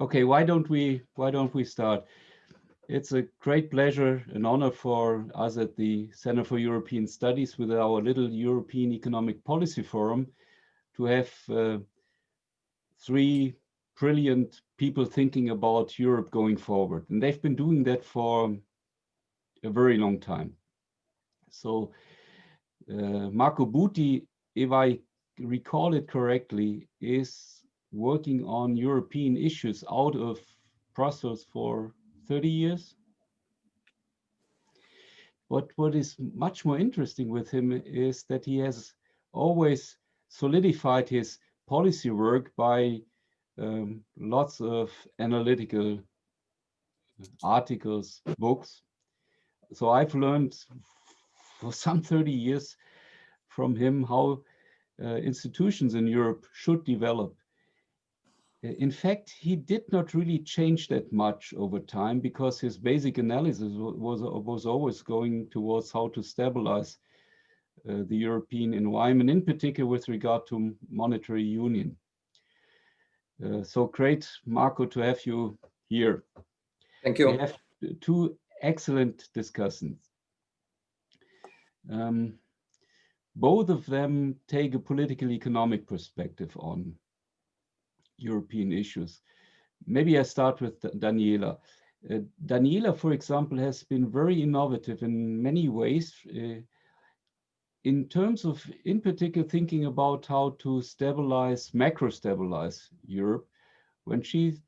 Okay, why don't we start? It's a great pleasure, an honor for us at the Center for European Studies with our little European Economic Policy Forum to have three brilliant people thinking about Europe going forward. And they've been doing that for a very long time. So Marco Buti, if I recall it correctly, is working on European issues out of Brussels for 30 years. What is much more interesting with him is that he has always solidified his policy work by lots of analytical articles, books. So I've learned for some 30 years from him how institutions in Europe should develop. In fact, he did not really change that much over time because his basic analysis was always going towards how to stabilize the European environment, in particular with regard to monetary union. So great, Marco, to have you here. Thank you. We have two excellent discussants. Both of them take a political economic perspective on European issues. Maybe I start with Daniela. Daniela, for example, has been very innovative in many ways in terms of, in particular, thinking about how to stabilize, macro-stabilize Europe, when she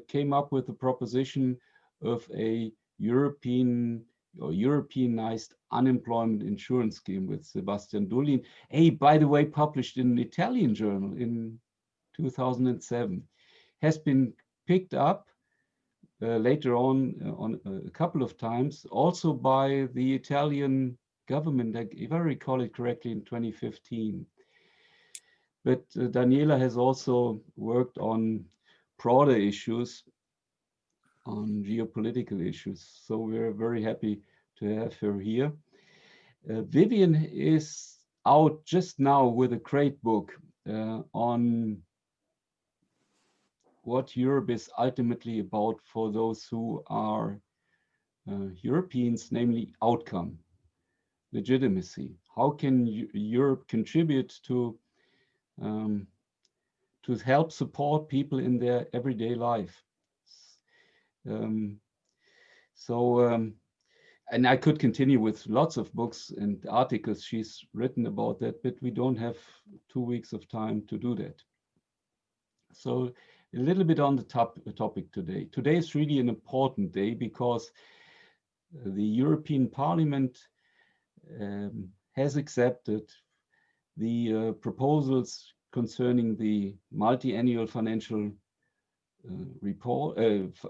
came up with the proposition of a European or Europeanized unemployment insurance scheme with Sebastian Dullin. Hey, by the way, published in an Italian journal in 2007, has been picked up later on a couple of times, also by the Italian government, if I recall it correctly, in 2015. But Daniela has also worked on broader issues, on geopolitical issues. So we're very happy to have her here. Vivian is out just now with a great book on what Europe is ultimately about for those who are Europeans, namely outcome, legitimacy. How can Europe contribute to help support people in their everyday life? And I could continue with lots of books and articles she's written about that, but we don't have 2 weeks of time to do that. So a little bit on the topic today. Today is really an important day because the European Parliament has accepted the proposals concerning the multi-annual financial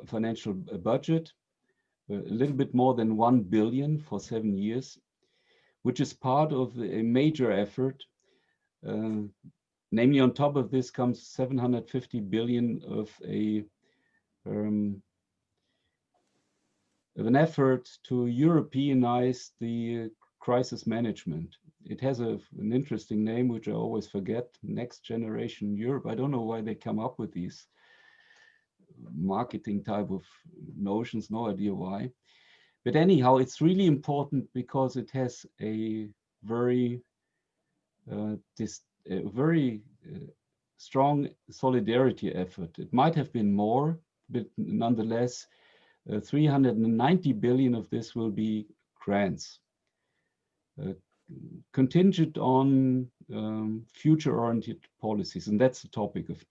financial budget, a little bit more than 1 billion for 7 years, which is part of a major effort. Namely, on top of this comes 750 billion of an effort to Europeanize the crisis management. It has an interesting name, which I always forget, Next Generation Europe. I don't know why they come up with these marketing type of notions, no idea why. But anyhow, it's really important because it has a very strong solidarity effort. It might have been more, but nonetheless, 390 billion of this will be grants, contingent on future-oriented policies. And that's the topic of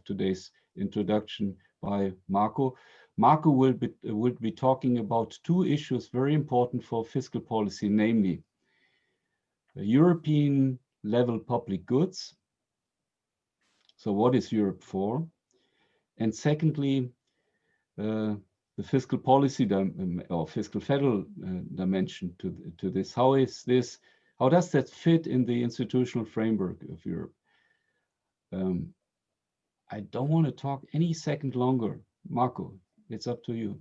today's introduction by Marco. Marco will be talking about two issues very important for fiscal policy, namely European level public goods. So what is Europe for? And secondly, the fiscal policy or fiscal federal dimension to this. How does that fit in the institutional framework of Europe? I don't want to talk any second longer. Marco, it's up to you.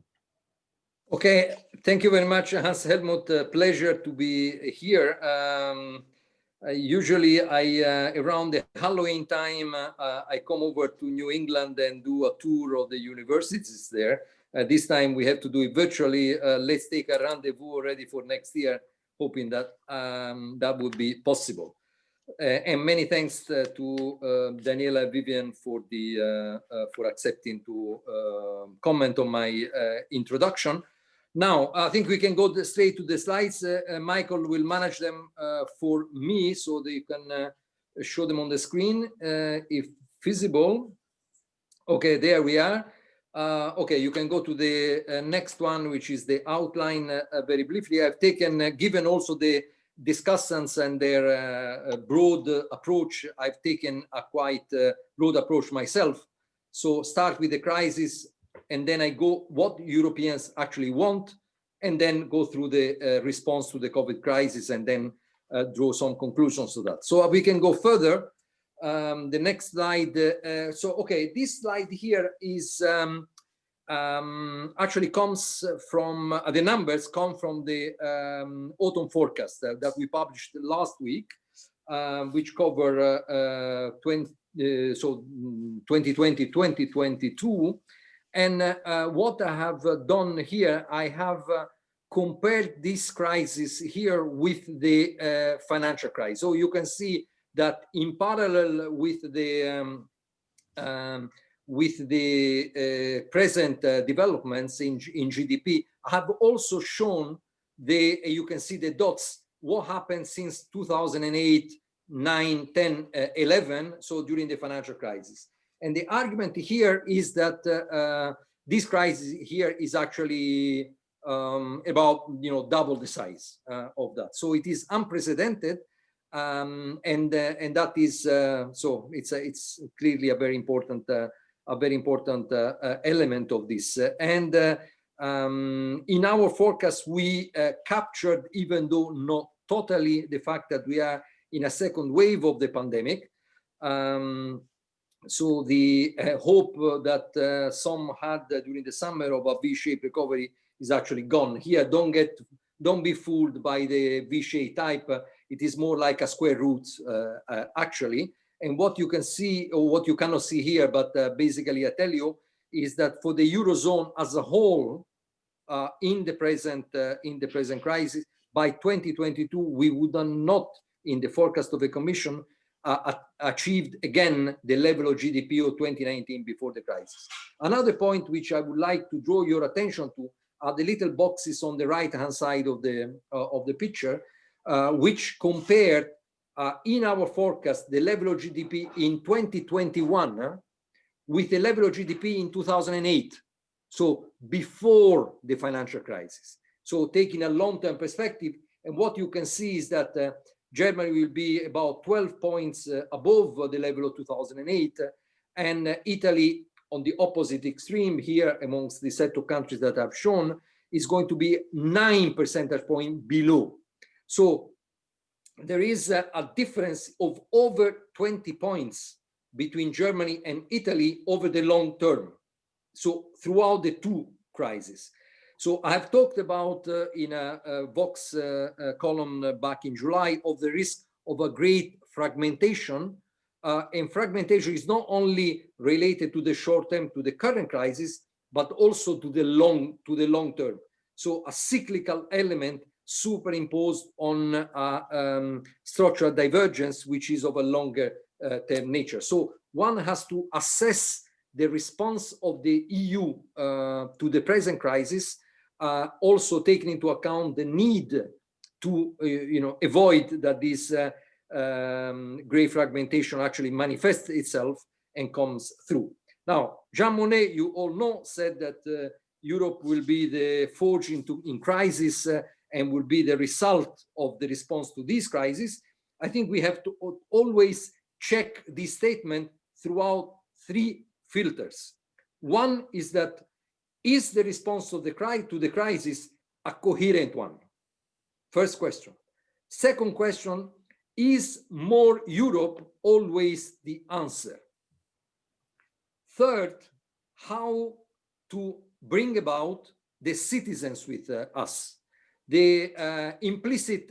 Okay, thank you very much, Hans Helmut. Pleasure to be here. Usually around the Halloween time, I come over to New England and do a tour of the universities there. This time we have to do it virtually. Let's take a rendezvous already for next year, hoping that that would be possible. And many thanks to Daniela Vivian for accepting to comment on my introduction. Now, I think we can go straight to the slides. Michael will manage them for me so that you can show them on the screen if feasible. Okay, there we are. Okay, you can go to the next one, which is the outline very briefly. I've given also the discussants and their broad approach. I've taken a quite broad approach myself. So start with the crisis, and then I go what Europeans actually want, and then go through the response to the COVID crisis, and then draw some conclusions to that. So we can go further. The next slide. Okay, this slide here is actually comes from the numbers come from the autumn forecast that we published last week, which cover 2020-2022. And what I have done here, I have compared this crisis here with the financial crisis. So you can see that in parallel with the present developments in GDP, I have also shown you can see the dots, what happened since 2008, 9, 10, 11, so during the financial crisis. And the argument here is that this crisis here is actually about double the size of that. So it is unprecedented, and that is so it's clearly a very important element of this. And in our forecast, we captured, even though not totally, the fact that we are in a second wave of the pandemic. So the hope that some had during the summer of a V-shaped recovery is actually gone. Here, don't be fooled by the V-shaped type. It is more like a square root, actually. And what you can see, or what you cannot see here, but basically I tell you, is that for the Eurozone as a whole, in the present crisis, by 2022, we would not, in the forecast of the Commission, achieved again the level of GDP of 2019 before the crisis. Another point which I would like to draw your attention to are the little boxes on the right-hand side of the picture, which compared in our forecast the level of GDP in 2021 with the level of GDP in 2008, so before the financial crisis. So taking a long-term perspective, and what you can see is that Germany will be about 12 points above the level of 2008, and Italy, on the opposite extreme here amongst the set of countries that I've shown, is going to be 9 percentage points below. So there is a difference of over 20 points between Germany and Italy over the long term, so throughout the two crises. So I have talked about in a Vox column back in July of the risk of a great fragmentation, and fragmentation is not only related to the short term, to the current crisis, but also to the long term. So a cyclical element superimposed on structural divergence, which is of a longer term nature. So one has to assess the response of the EU to the present crisis, also taking into account the need to avoid that this great fragmentation actually manifests itself and comes through. Now, Jean Monnet, you all know, said that Europe will be the forge in crisis and will be the result of the response to this crisis. I think we have to always check this statement throughout three filters. One is that, is the response to the crisis a coherent one? First question. Second question, is more Europe always the answer? Third, how to bring about the citizens with us? The implicit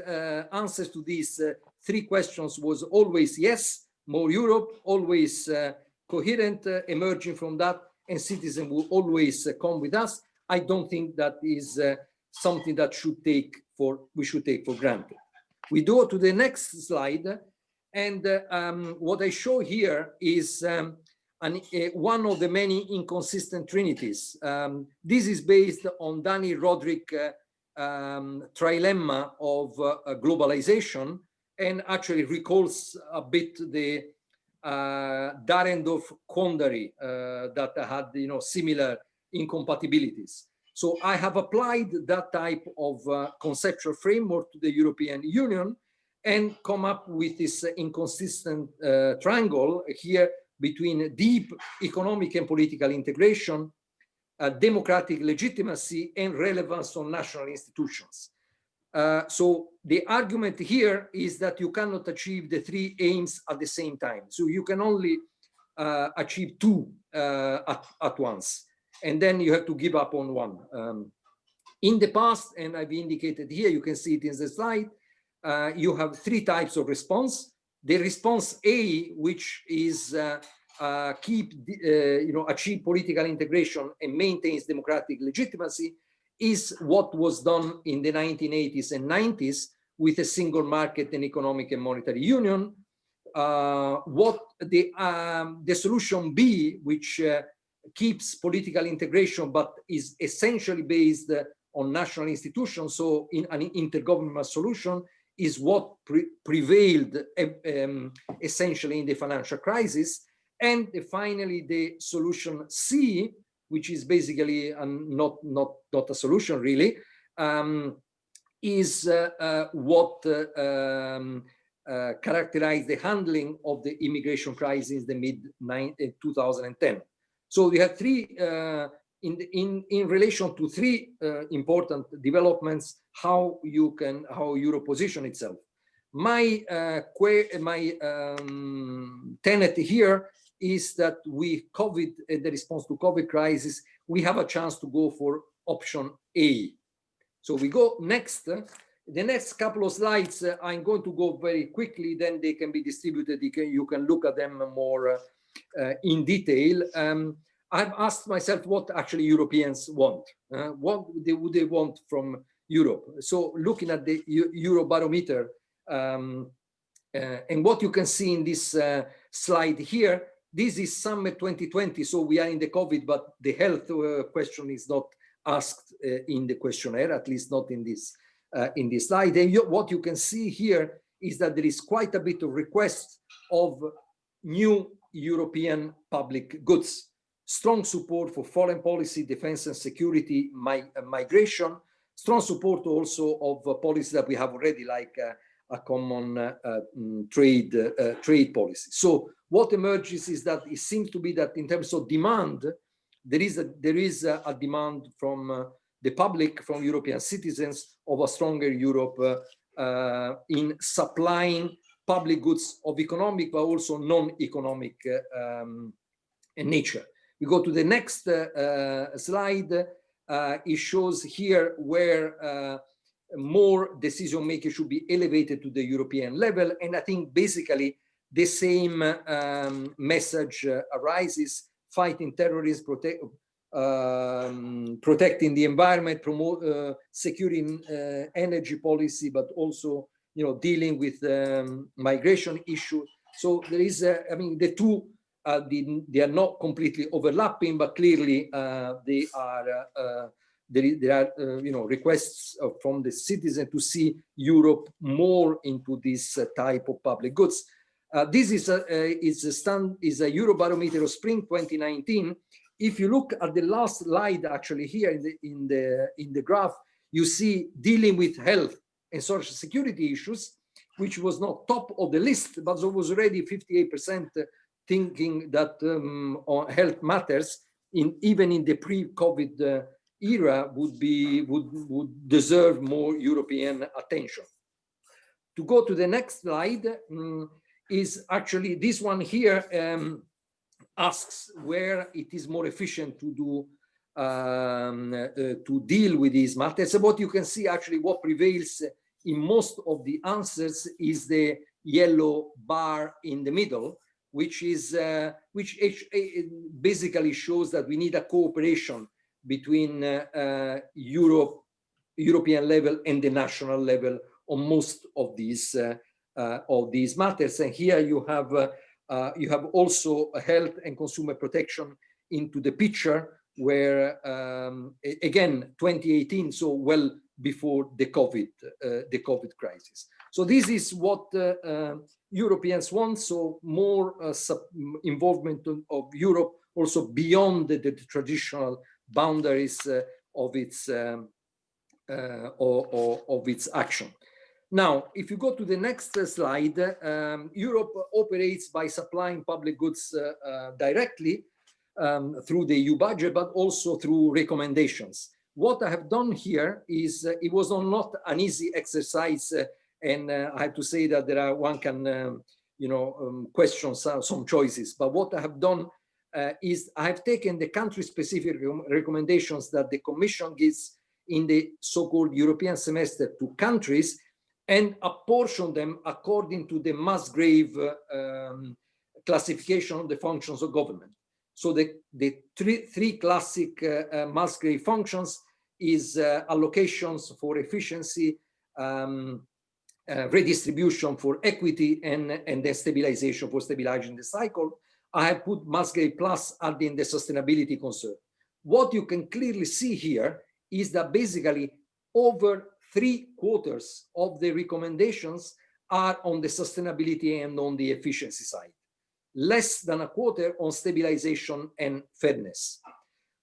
answers to these three questions was always yes, more Europe, always coherent emerging from that, and citizens will always come with us. I don't think that is something that we should take for granted. We go to the next slide, and what I show here is one of the many inconsistent trinities. This is based on Danny Roderick trilemma of globalization, and actually recalls a bit the Dahrendorf quandary that had, similar incompatibilities. So I have applied that type of conceptual framework to the European Union and come up with this inconsistent triangle here between deep economic and political integration, democratic legitimacy, and relevance on national institutions. So the argument here is that you cannot achieve the three aims at the same time. So you can only achieve two at once, and then you have to give up on one. In the past, and I've indicated here, you can see it in the slide, you have three types of response. The response A, which is achieve political integration and maintains democratic legitimacy, is what was done in the 1980s and 90s with a single market and economic and monetary union. What the solution B, which keeps political integration but is essentially based on national institutions, so in an intergovernmental solution, is what prevailed essentially in the financial crisis. And finally, the solution C, which is basically not a solution really, is what characterized the handling of the immigration crisis in the mid-2010. So we have three, in relation to three important developments, how Europe position itself. My tenet here is that in the response to COVID crisis, we have a chance to go for option A. So we go next. The next couple of slides, I'm going to go very quickly, then they can be distributed. You can look at them more in detail. I've asked myself what actually Europeans want. What would they want from Europe? So looking at the Eurobarometer, and what you can see in this slide here, this is summer 2020, so we are in the COVID, but the health question is not asked in the questionnaire, at least not in this slide. And what you can see here is that there is quite a bit of requests of new European public goods. Strong support for foreign policy, defense and security, migration. Strong support also of policies that we have already, like a common trade policy. So what emerges is that it seems to be that in terms of demand, there is a demand from the public, from European citizens, of a stronger Europe in supplying public goods of economic but also non-economic nature. We go to the next slide. It shows here where more decision making should be elevated to the European level, and I think basically the same message arises: fighting terrorism, protecting the environment, securing energy policy, but also dealing with migration issues. So there is, the two. They are not completely overlapping, but clearly they are. There are requests from the citizen to see Europe more into this type of public goods. This is a Eurobarometer of spring 2019. If you look at the last slide, actually here in the graph, you see dealing with health and social security issues, which was not top of the list, but there was already 58% thinking that health matters, even in the pre-COVID era, would deserve more European attention. To go to the next slide is actually this one here, asks where it is more efficient to do to deal with these matters. So what you can see actually what prevails in most of the answers is the yellow bar in the middle, which basically shows that we need a cooperation between European level and the national level on most of these matters. And here you have also health and consumer protection into the picture, where again 2018, so well before the COVID crisis. So this is what Europeans want. So more involvement of Europe also beyond the traditional boundaries of its action. Now, if you go to the next slide, Europe operates by supplying public goods directly through the EU budget, but also through recommendations. What I have done here is, it was not an easy exercise, and I have to say that one can, question some choices. But what I have done is I have taken the country-specific recommendations that the Commission gives in the so-called European semester to countries, and apportion them according to the Musgrave classification of the functions of government. So the three classic Musgrave functions is allocations for efficiency, redistribution for equity, and then stabilization for stabilizing the cycle. I have put Musgrave Plus adding the sustainability concern. What you can clearly see here is that basically over 3/4 of the recommendations are on the sustainability and on the efficiency side. Less than a quarter on stabilization and fairness.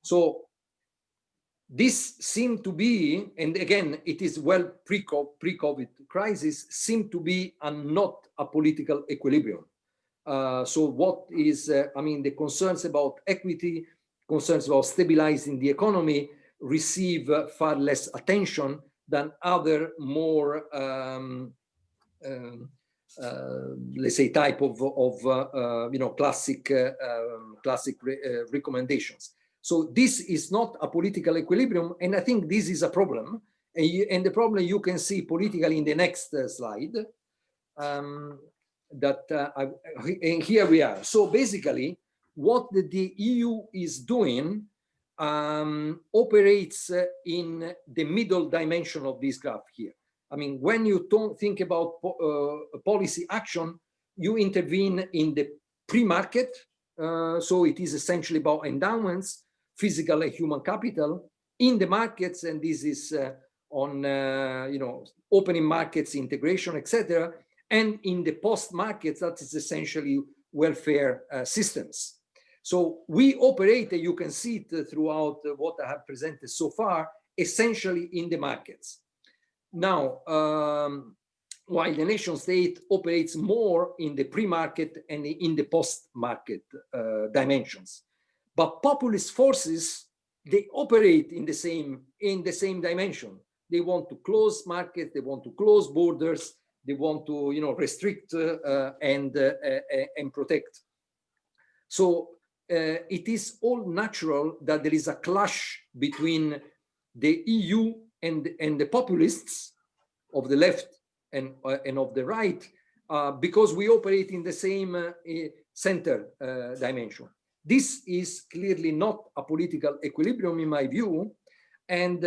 So this seemed to be, and again, it is well pre-COVID crisis, seemed to be not a political equilibrium. So what is, the concerns about equity, concerns about stabilizing the economy receive far less attention than other more, let's say, type of classic recommendations. So this is not a political equilibrium, and I think this is a problem. And the problem you can see politically in the next slide. And here we are. So basically, what the EU is doing operates in the middle dimension of this graph here. I mean, when you don't think about policy action, you intervene in the pre-market. So it is essentially about endowments, physical and human capital in the markets, and this is on opening markets, integration, etc. And in the post-markets, that is essentially welfare systems. So we operate, and you can see it throughout what I have presented so far, essentially in the markets. Now, while the nation state operates more in the pre-market and in the post-market dimensions. But populist forces, they operate in the same dimension. They want to close markets, they want to close borders, they want to restrict and protect. So it is all natural that there is a clash between the EU and the populists of the left and of the right, because we operate in the same center dimension. This is clearly not a political equilibrium in my view, and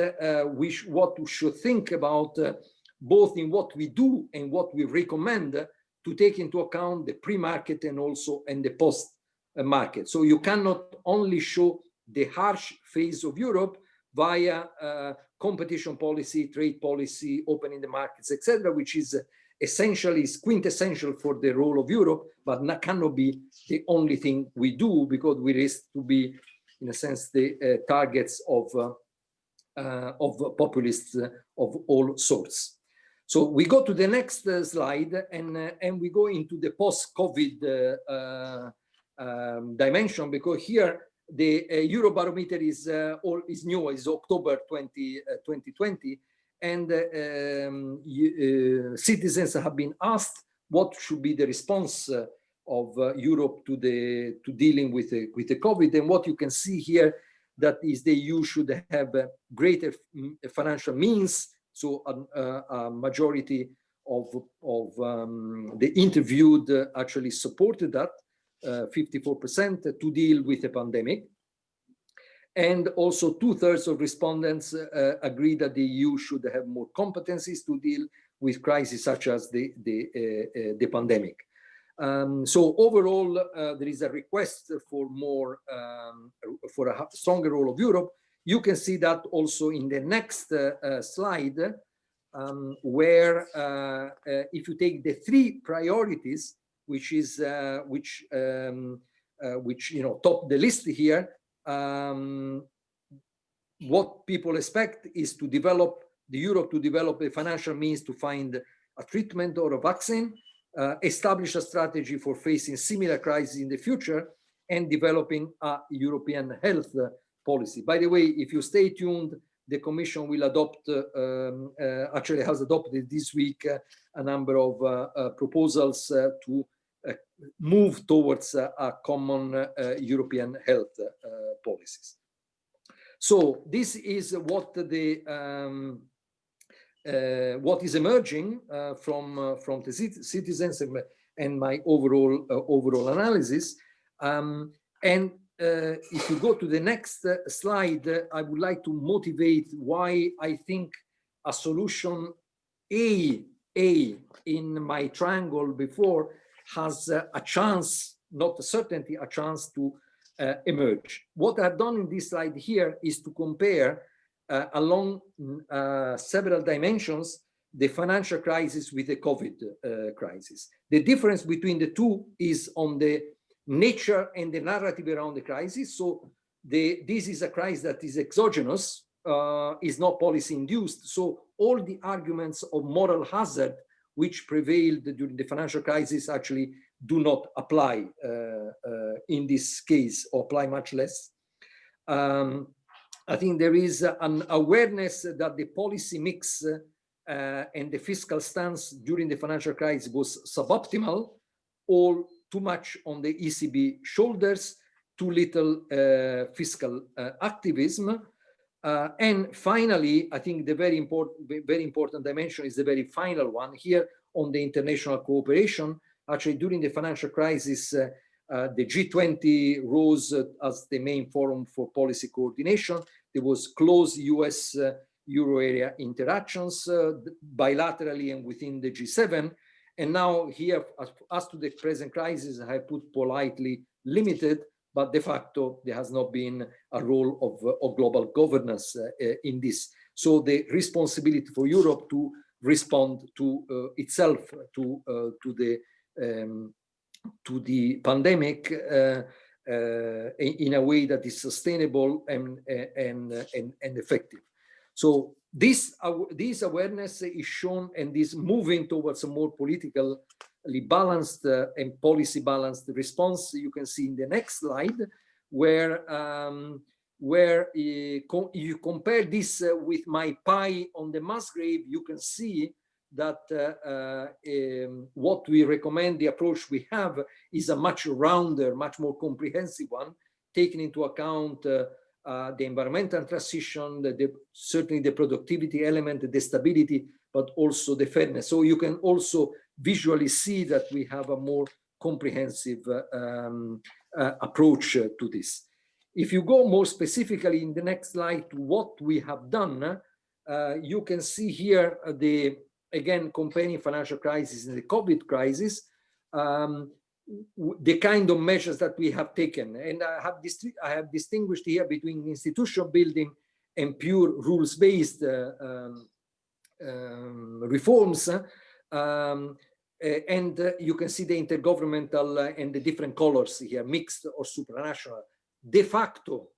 what we should think about both in what we do and what we recommend to take into account the pre-market and also in the post-market. So you cannot only show the harsh phase of Europe via competition policy, trade policy, opening the markets, etc., which is essentially quintessential for the role of Europe, but cannot be the only thing we do, because we risk to be, in a sense, the targets of populists of all sorts. So we go to the next slide, and we go into the post-COVID dimension, because here the Eurobarometer is new, is October 2020, and citizens have been asked what should be the response of Europe to dealing with the COVID. And what you can see here, that is the EU should have greater financial means. So a majority of the interviewed actually supported that, 54%, to deal with the pandemic. And also 2/3 of respondents agree that the EU should have more competencies to deal with crises such as the pandemic. So overall, there is a request for more, for a stronger role of Europe. You can see that also in the next slide, where if you take the 3 priorities, which top the list here, what people expect is to develop Europe to develop a financial means to find a treatment or a vaccine, establish a strategy for facing similar crises in the future, and developing a European health policy. By the way, if you stay tuned, the Commission will adopt, actually has adopted this week, a number of proposals to move towards a common European health policies. So this is what what is emerging from the citizens and my overall analysis. If you go to the next slide, I would like to motivate why I think a solution A in my triangle before has a chance, not a certainty, a chance to emerge. What I've done in this slide here is to compare along several dimensions the financial crisis with the COVID crisis. The difference between the two is on the nature and the narrative around the crisis. So this is a crisis that is exogenous, is not policy induced. So all the arguments of moral hazard which prevailed during the financial crisis actually do not apply in this case, or apply much less. I think there is an awareness that the policy mix and the fiscal stance during the financial crisis was suboptimal, or too much on the ECB shoulders, too little fiscal activism. And finally, I think the very important dimension is the very final one here on the international cooperation. Actually, during the financial crisis, the G20 rose as the main forum for policy coordination. There was close US Euro area interactions bilaterally and within the G7. And now here, as to the present crisis, I put politely limited, but de facto there has not been a role of global governance in this. So the responsibility for Europe to respond to itself, to the pandemic in a way that is sustainable and effective. So this awareness is shown, and this moving towards a more politically balanced and policy balanced response you can see in the next slide, where you compare this with my pie on the mass grave. You can see that what we recommend, the approach we have, is a much rounder, much more comprehensive one, taking into account the environmental transition, certainly the productivity element, the stability, but also the fairness. So you can also visually see that we have a more comprehensive approach to this. If you go more specifically in the next slide to what we have done, you can see here again, comparing financial crisis and the COVID crisis, the kind of measures that we have taken. And I have distinguished here between institutional building and pure rules-based reforms. And you can see the intergovernmental and the different colors here, mixed or supranational. De facto,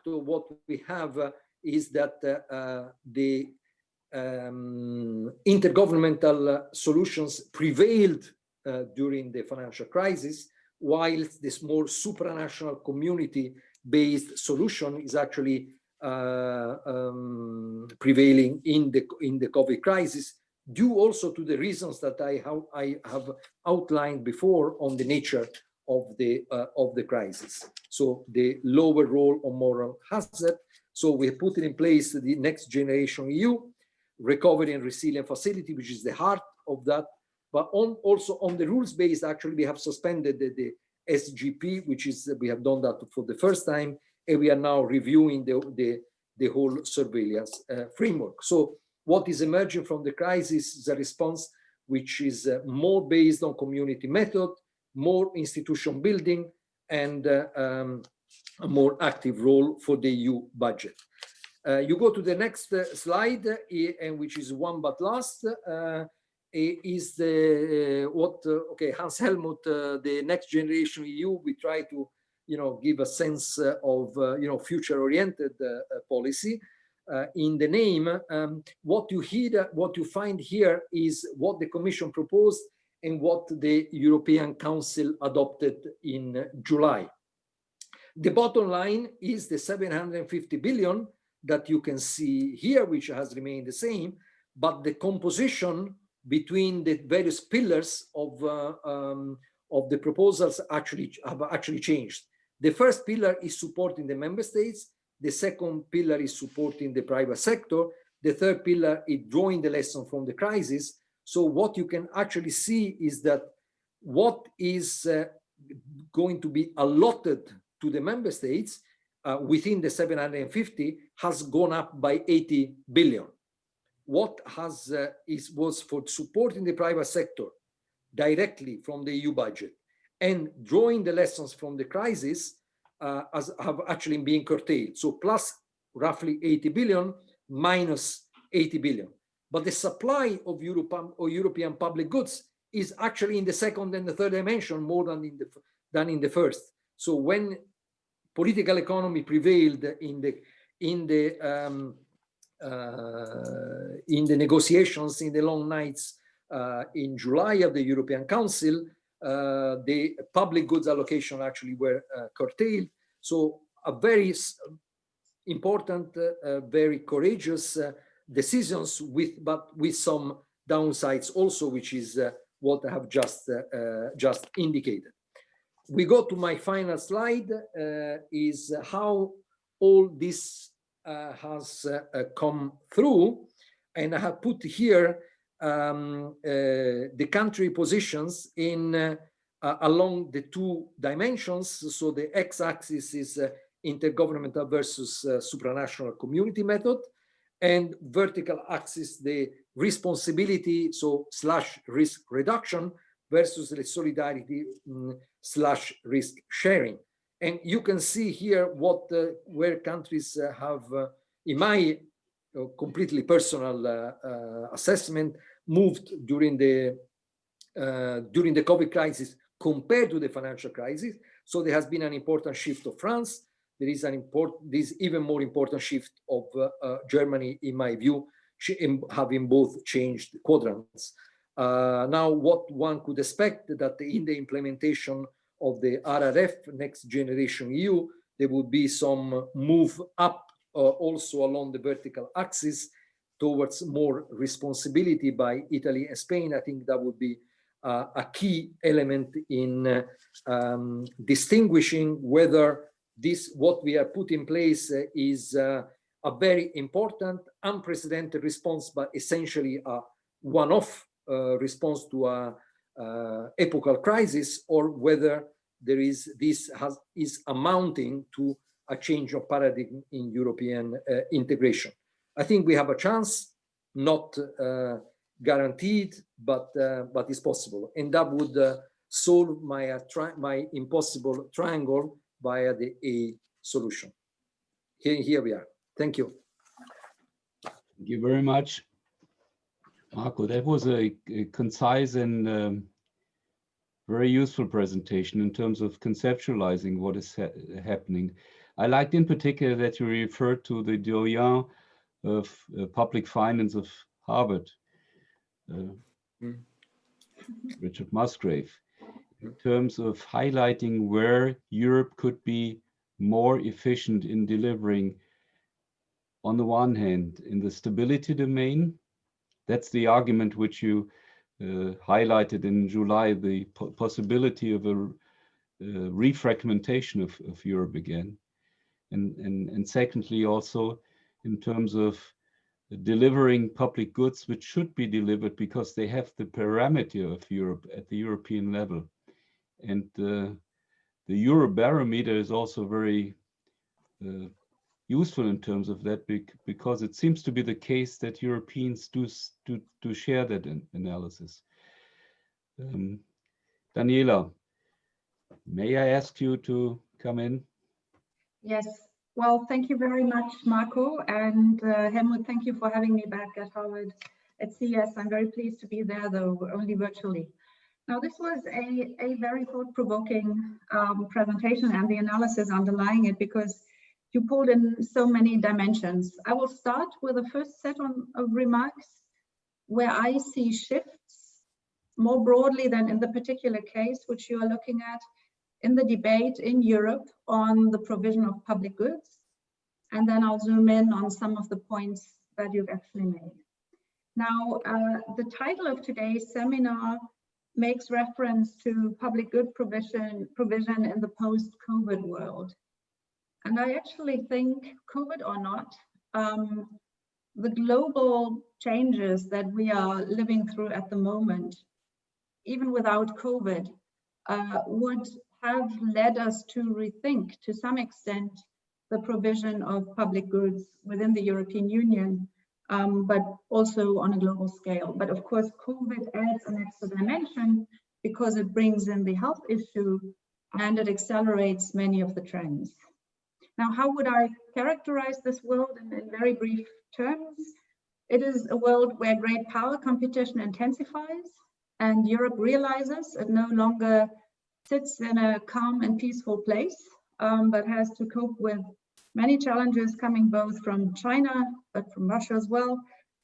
what we have is that the intergovernmental solutions prevailed during the financial crisis, whilst this more supranational community-based solution is actually prevailing in the COVID crisis, due also to the reasons that I have outlined before on the nature of the crisis. So the lower role of moral hazard. So we put in place the Next Generation EU Recovery and Resilience Facility, which is the heart of that. But also on the rules based, actually, we have suspended the SGP, which is, we have done that for the first time, and we are now reviewing the whole surveillance framework. So what is emerging from the crisis is a response which is more based on community method, more institution building, and a more active role for the EU budget. You go to the next slide, and which is one but last, is the okay, Hans Helmut, the Next Generation EU. We try to give a sense of future oriented policy. In the name, what you find here is what the Commission proposed and what the European Council adopted in July. The bottom line is the 750 billion that you can see here, which has remained the same, but the composition between the various pillars of the proposals have actually changed. The first pillar is supporting the member states. The second pillar is supporting the private sector. The third pillar is drawing the lesson from the crisis. So what you can actually see is that what is going to be allotted to the member states within the 750 has gone up by 80 billion. What was for supporting the private sector directly from the EU budget and drawing the lessons from the crisis have actually been curtailed. So plus roughly 80 billion, minus 80 billion. But the supply of European public goods is actually in the second and the third dimension more than in the first. So when political economy prevailed in the negotiations, in the long nights in July of the European Council, the public goods allocation actually were curtailed. So a very important, very courageous decisions but with some downsides also, which is what I have just indicated. We go to my final slide, is how all this has come through, and I have put here the country positions in along the two dimensions. So the x-axis is intergovernmental versus supranational community method, and vertical axis the responsibility, so / risk reduction versus the solidarity / risk sharing. And you can see here where countries have, in my completely personal assessment, moved during the COVID crisis compared to the financial crisis. So there has been an important shift of France. There is this even more important shift of Germany, in my view, having both changed quadrants. Now, what one could expect that in the implementation of the RRF, Next Generation EU, there would be some move up also along the vertical axis towards more responsibility by Italy and Spain. I think that would be a key element in distinguishing whether what we have put in place is a very important, unprecedented response, but essentially a one-off response to a epochal crisis, or whether this is amounting to a change of paradigm in European integration. I think we have a chance, not guaranteed, but it's possible, and that would solve my impossible triangle via the A solution. Here we are. Thank you. Thank you very much, Marco. That was a concise and very useful presentation in terms of conceptualizing what is happening. I liked in particular that you referred to the doyen of public finance of Harvard, Richard Musgrave, in terms of highlighting where Europe could be more efficient in delivering, on the one hand, in the stability domain. That's the argument which you highlighted in July, the possibility of a refragmentation of Europe again. And secondly, also in terms of delivering public goods, which should be delivered because they have the parameter of Europe at the European level. And the Eurobarometer is also very useful in terms of that, because it seems to be the case that Europeans do share that analysis. Daniela, may I ask you to come in? Yes. Well, thank you very much, Marco, and Helmut, thank you for having me back at Harvard at CS. I'm very pleased to be there, though only virtually. Now, this was a very thought-provoking presentation and the analysis underlying it, because you pulled in so many dimensions. I will start with the first set of remarks where I see shifts more broadly than in the particular case which you are looking at in the debate in Europe on the provision of public goods. And then I'll zoom in on some of the points that you've actually made. Now, the title of today's seminar makes reference to public good provision in the post-COVID world. And I actually think, COVID or not, the global changes that we are living through at the moment, even without COVID, would have led us to rethink, to some extent, the provision of public goods within the European Union, but also on a global scale. But of course, COVID adds an extra dimension because it brings in the health issue and it accelerates many of the trends. Now, how would I characterize this world in very brief terms? It is a world where great power competition intensifies, and Europe realizes it no longer sits in a calm and peaceful place, but has to cope with many challenges coming both from China, but from Russia as well,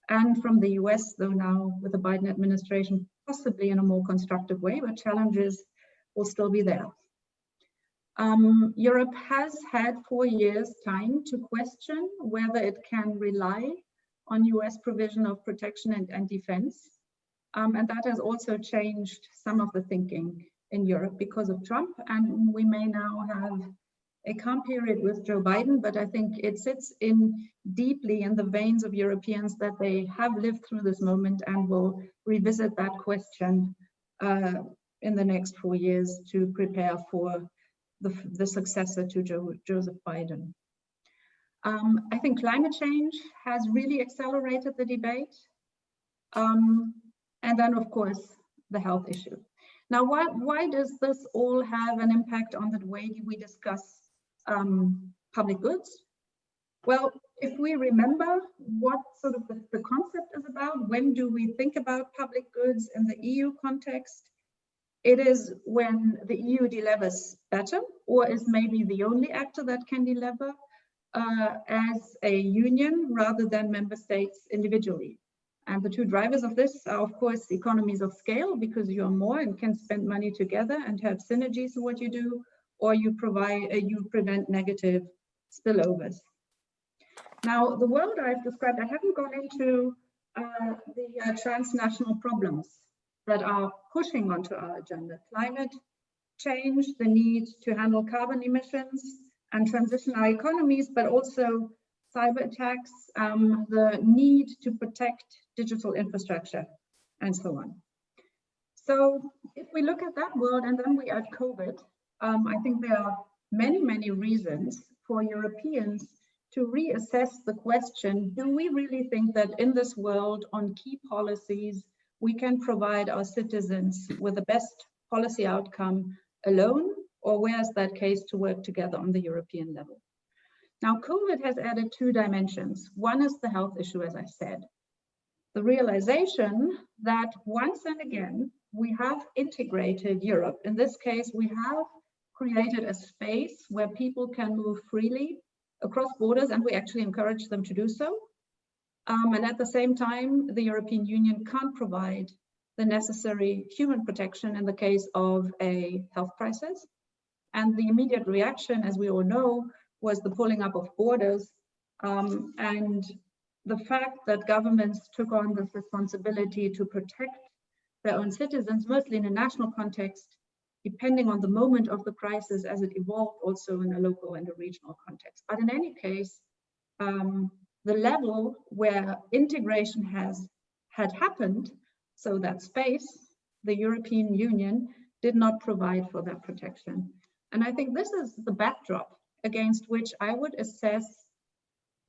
and from the US, though now with the Biden administration, possibly in a more constructive way, but challenges will still be there. Europe has had 4 years' time to question whether it can rely on US provision of protection and defense. And that has also changed some of the thinking in Europe because of Trump. And we may now have a calm period with Joe Biden, but I think it sits deeply in the veins of Europeans that they have lived through this moment and will revisit that question in the next 4 years to prepare for the successor to Joseph Biden. I think climate change has really accelerated the debate. And then, of course, the health issue. Now, why does this all have an impact on the way we discuss public goods? Well, if we remember what sort of the concept is about, when do we think about public goods in the EU context? It is when the EU delivers better, or is maybe the only actor that can deliver as a union rather than member states individually. And the two drivers of this are, of course, economies of scale, because you are more and can spend money together and have synergies in what you do, or you prevent negative spillovers. Now, the world I've described, I haven't gone into the transnational problems that are pushing onto our agenda: climate change, the need to handle carbon emissions and transition our economies, but also cyber attacks, the need to protect digital infrastructure, and so on. So if we look at that world and then we add COVID, I think there are many, many reasons for Europeans to reassess the question: do we really think that in this world on key policies, we can provide our citizens with the best policy outcome alone, or where's that case to work together on the European level? Now, COVID has added two dimensions. One is the health issue, as I said. The realization that once and again, we have integrated Europe. In this case, we have created a space where people can move freely across borders, and we actually encourage them to do so. And at the same time, the European Union can't provide the necessary human protection in the case of a health crisis. And the immediate reaction, as we all know, was the pulling up of borders. And the fact that governments took on this responsibility to protect their own citizens, mostly in a national context, depending on the moment of the crisis as it evolved, also in a local and a regional context. But in any case, the level where integration had happened, so that space, the European Union did not provide for that protection. And I think this is the backdrop against which I would assess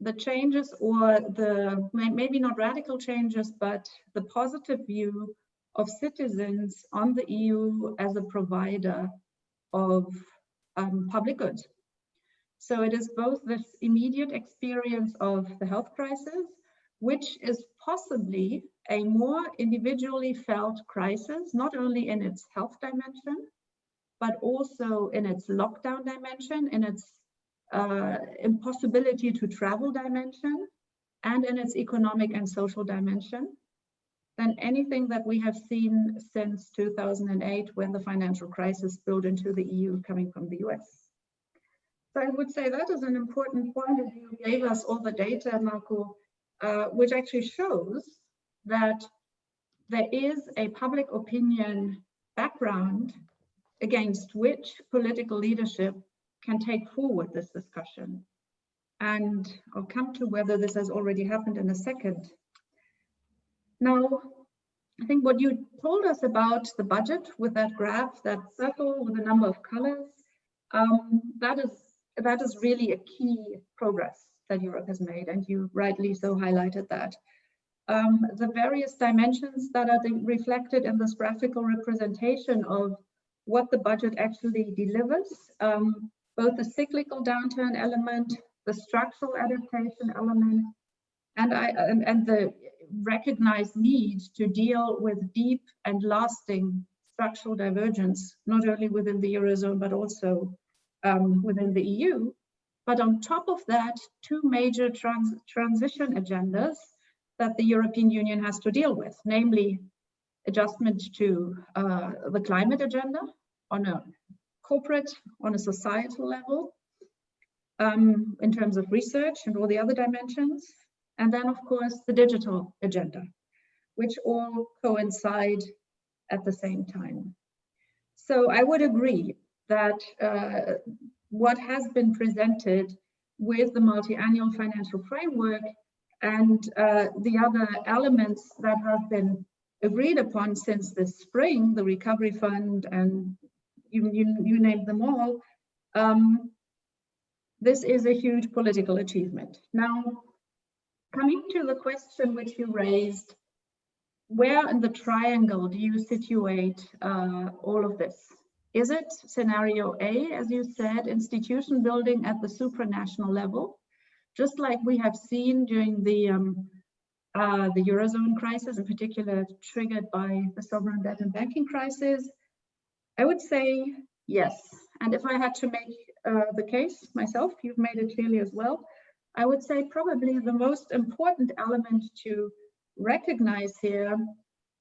the changes, or the maybe not radical changes, but the positive view of citizens on the EU as a provider of public goods. So it is both this immediate experience of the health crisis, which is possibly a more individually felt crisis, not only in its health dimension, but also in its lockdown dimension, in its impossibility to travel dimension, and in its economic and social dimension, than anything that we have seen since 2008, when the financial crisis spilled into the EU coming from the US. So I would say that is an important point, and you gave us all the data, Marco, which actually shows that there is a public opinion background against which political leadership can take forward this discussion. And I'll come to whether this has already happened in a second. Now, I think what you told us about the budget with that graph, that circle with a number of colors, that is really a key progress that Europe has made, and you rightly so highlighted that. The various dimensions that are reflected in this graphical representation of what the budget actually delivers, both the cyclical downturn element, the structural adaptation element, and the recognized need to deal with deep and lasting structural divergence, not only within the Eurozone, but also within the EU. But on top of that, two major transition agendas that the European Union has to deal with, namely adjustment to the climate agenda on a corporate, on a societal level, in terms of research and all the other dimensions. And then, of course, the digital agenda, which all coincide at the same time. So I would agree that what has been presented with the multi-annual financial framework and the other elements that have been agreed upon since this spring, the recovery fund, and you named them all, this is a huge political achievement. Now, coming to the question which you raised, where in the triangle do you situate all of this? Is it scenario A, as you said, institution building at the supranational level, just like we have seen during the Eurozone crisis, in particular triggered by the sovereign debt and banking crisis? I would say yes. And if I had to make the case myself, you've made it clearly as well, I would say probably the most important element to recognize here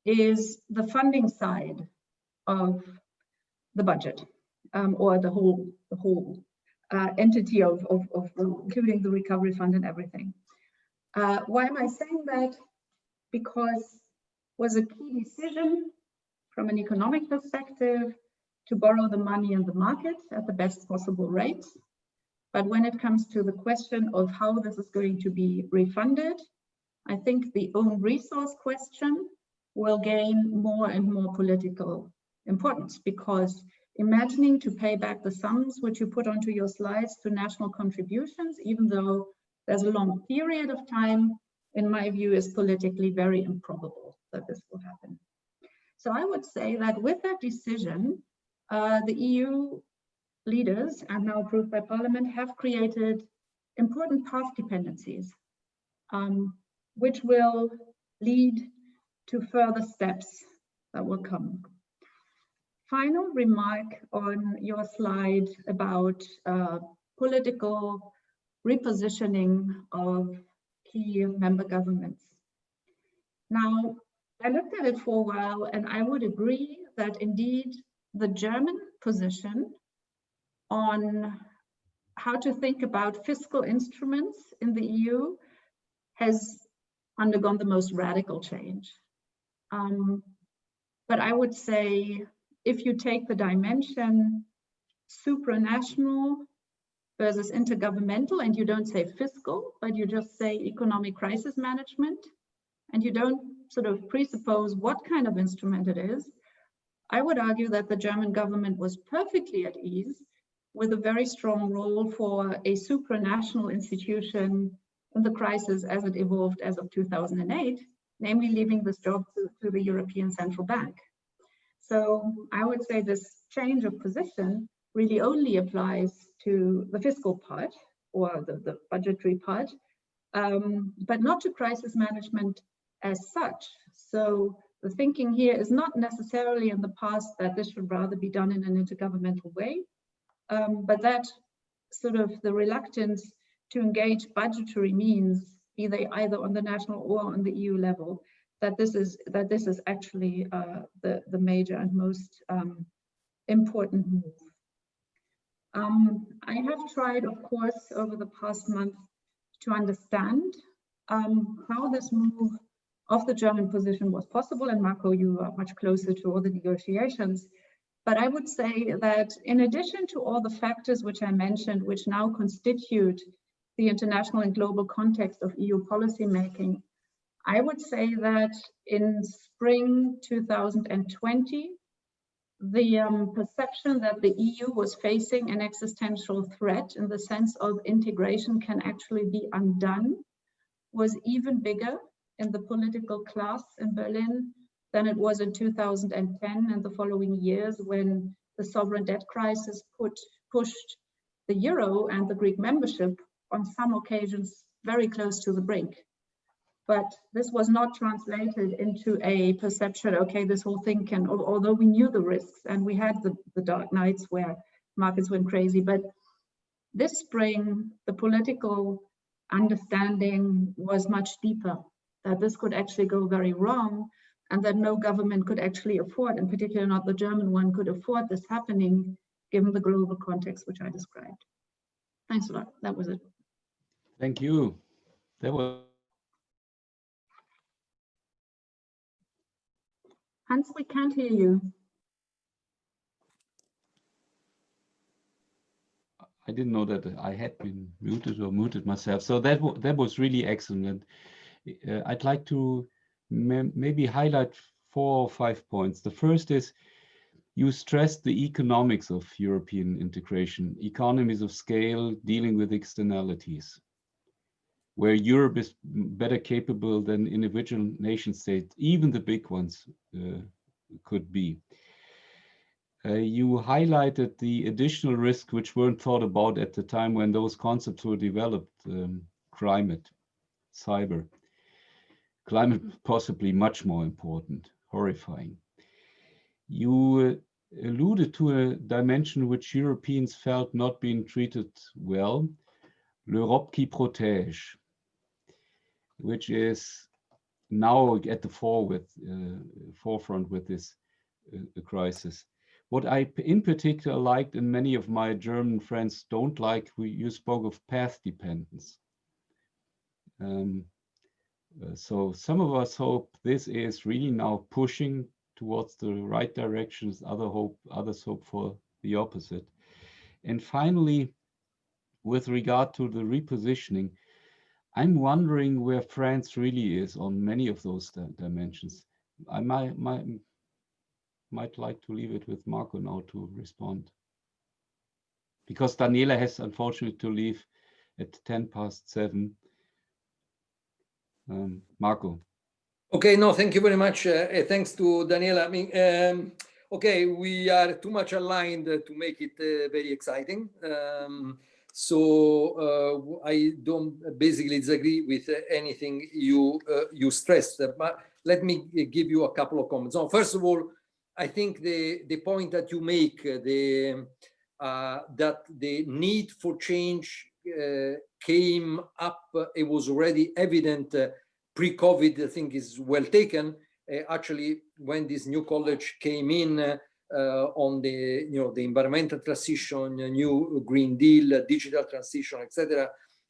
is the funding side of the budget, or the whole entity of including the recovery fund and everything. Why am I saying that? Because it was a key decision from an economic perspective to borrow the money in the market at the best possible rate. But when it comes to the question of how this is going to be refunded, I think the own resource question will gain more and more political importance, because imagining to pay back the sums which you put onto your slides to national contributions, even though there's a long period of time, in my view, is politically very improbable that this will happen. So I would say that with that decision, the EU leaders, and now approved by Parliament, have created important path dependencies, which will lead to further steps that will come. Final remark on your slide about political repositioning of key member governments. Now, I looked at it for a while, and I would agree that indeed the German position on how to think about fiscal instruments in the EU has undergone the most radical change. But I would say if you take the dimension supranational versus intergovernmental, and you don't say fiscal, but you just say economic crisis management, and you don't sort of presuppose what kind of instrument it is, I would argue that the German government was perfectly at ease with a very strong role for a supranational institution in the crisis as it evolved as of 2008, namely leaving this job to the European Central Bank. So I would say this change of position really only applies to the fiscal part or the budgetary part, but not to crisis management as such. So the thinking here is not necessarily in the past that this should rather be done in an intergovernmental way, but that sort of the reluctance to engage budgetary means, either on the national or on the EU level, that this is actually the major and most important move. I have tried, of course, over the past month to understand how this move of the German position was possible. And Marco, you are much closer to all the negotiations. But I would say that in addition to all the factors which I mentioned, which now constitute the international and global context of EU policymaking, I would say that in spring 2020, the perception that the EU was facing an existential threat in the sense of integration can actually be undone was even bigger in the political class in Berlin than it was in 2010 and the following years, when the sovereign debt crisis pushed the euro and the Greek membership on some occasions very close to the brink. But this was not translated into a perception, okay, this whole thing can, although we knew the risks and we had the dark nights where markets went crazy, but this spring, the political understanding was much deeper, that this could actually go very wrong and that no government could actually afford, in particular not the German one, could afford this happening given the global context which I described. Thanks a lot. That was it. Thank you. That was Hans, we can't hear you. I didn't know that I had been muted or muted myself. So that was really excellent. I'd like to maybe highlight 4 or 5 points. The first is you stressed the economics of European integration, economies of scale, dealing with externalities, where Europe is better capable than individual nation states, even the big ones could be. You highlighted the additional risks which weren't thought about at the time when those concepts were developed, climate, cyber. Climate possibly much more important, horrifying. You alluded to a dimension which Europeans felt not being treated well, l'Europe qui protège, which is now at the forefront with this crisis. What I in particular liked, and many of my German friends don't like, you spoke of path dependence. So some of us hope this is really now pushing towards the right directions, others hope for the opposite. And finally, with regard to the repositioning, I'm wondering where France really is on many of those dimensions. I might like to leave it with Marco now to respond, because Daniela has unfortunately to leave at 7:10. Marco. Okay, no, thank you very much. Thanks to Daniela. I mean, okay, we are too much aligned to make it very exciting. So I don't basically disagree with anything you stressed, but let me give you a couple of comments. So first of all, I think the point that you make, that the need for change came up, it was already evident pre-COVID, I think is well taken. Actually, when this new college came in on the the environmental transition, new Green Deal, digital transition, etc.,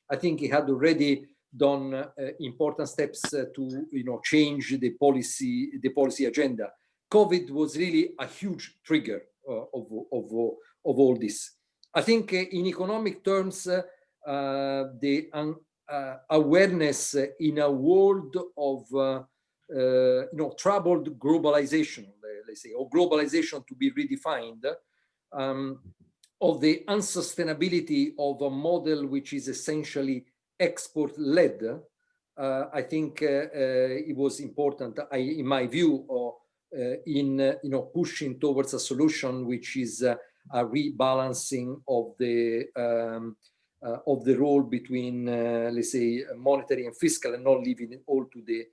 I think he had already done important steps to change the policy agenda. COVID was really a huge trigger of all this. I think in economic terms, the awareness in a world of troubled globalization, let's say, or globalization to be redefined, of the unsustainability of a model which is essentially export-led, I think it was important, in my view, in pushing towards a solution which is a rebalancing of the role between, let's say, monetary and fiscal, and not leaving it all to the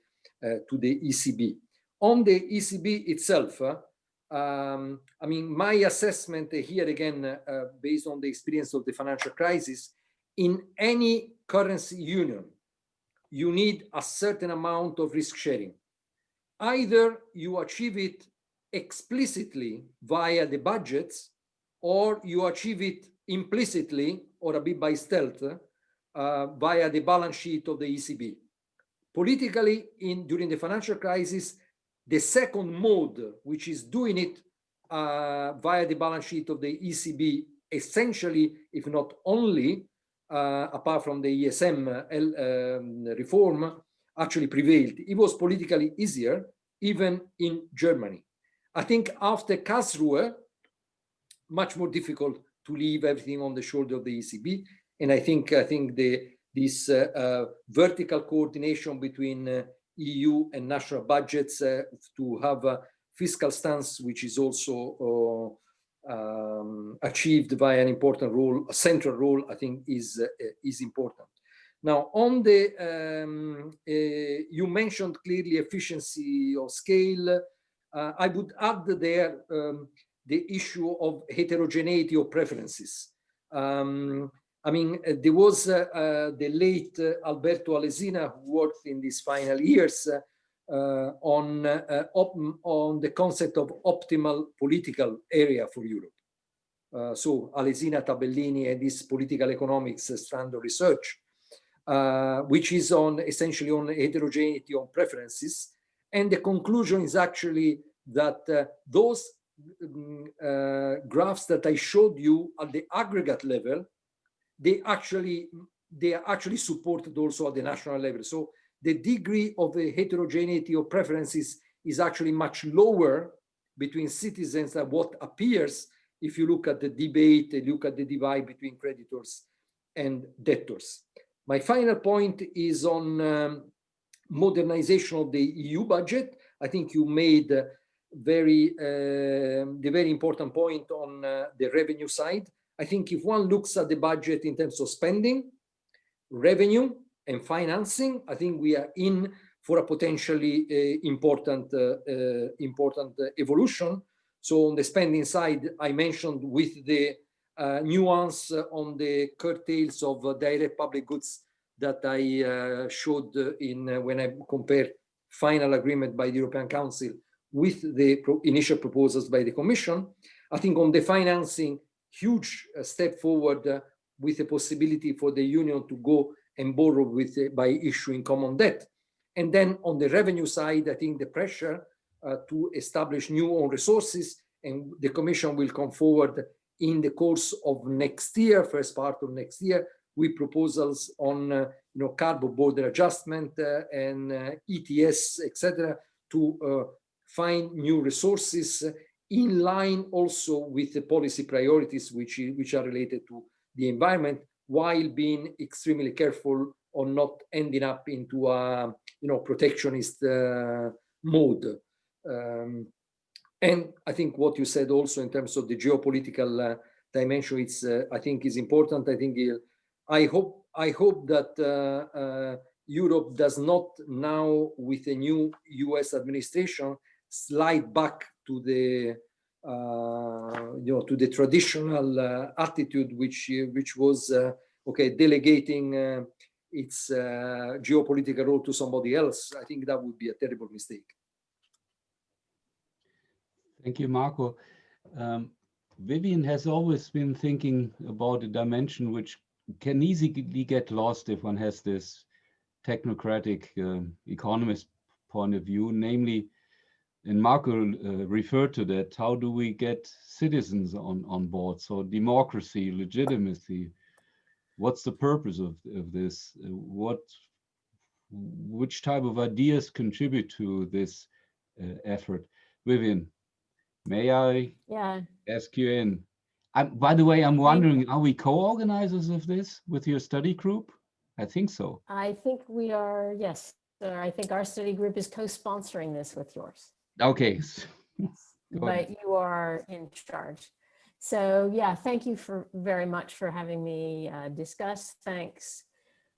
ECB. On the ECB itself, I mean, my assessment here again, based on the experience of the financial crisis, in any currency union, you need a certain amount of risk sharing. Either you achieve it explicitly via the budgets, or you achieve it implicitly or a bit by stealth via the balance sheet of the ECB. Politically, during the financial crisis, the second mode, which is doing it via the balance sheet of the ECB, essentially, if not only, apart from the ESM reform, actually prevailed. It was politically easier, even in Germany. I think after Karlsruhe, much more difficult to leave everything on the shoulder of the ECB. And I think this vertical coordination between EU and national budgets to have a fiscal stance, which is also achieved via an important role, a central role, I think is important. Now, on the, you mentioned clearly efficiency of scale. I would add there the issue of heterogeneity of preferences. I mean, there was the late Alberto Alesina, who worked in these final years on the concept of optimal political area for Europe. So Alesina, Tabellini, and this political economics strand of research, which is essentially on heterogeneity of preferences. And the conclusion is actually that those graphs that I showed you at the aggregate level, they are actually supported also at the national level. So the degree of the heterogeneity of preferences is actually much lower between citizens than what appears if you look at the debate, look at the divide between creditors and debtors. My final point is on modernization of the EU budget. I think you made the very important point on the revenue side. I think if one looks at the budget in terms of spending, revenue, and financing, I think we are in for a potentially important evolution. So on the spending side, I mentioned with the nuance on the curtails of direct public goods that I showed when I compared final agreement by the European Council with the initial proposals by the Commission. I think on the financing, huge step forward with the possibility for the Union to go and borrow by issuing common debt. And then on the revenue side, I think the pressure to establish new own resources, and the Commission will come forward in the course of next year, first part of next year, with proposals on carbon border adjustment and ETS, etc., to find new resources in line also with the policy priorities which are related to the environment, while being extremely careful on not ending up into a protectionist mode. And I think what you said also in terms of the geopolitical dimension, I think is important. I think I hope that Europe does not now, with a new US administration, slide back to the to the traditional attitude which was delegating its geopolitical role to somebody else. I think that would be a terrible mistake. Thank you, Marco. Vivian has always been thinking about a dimension which can easily get lost if one has this technocratic economist point of view, namely and Marco referred to that. How do we get citizens on board? So democracy, legitimacy. What's the purpose of this? Which type of ideas contribute to this effort? Vivian, may I ask you in? By the way, I'm wondering, are we co-organizers of this with your study group? I think so. I think we are, yes. I think our study group is co-sponsoring this with yours. Okay. But you are in charge. So yeah, thank you very much for having me discuss. Thanks,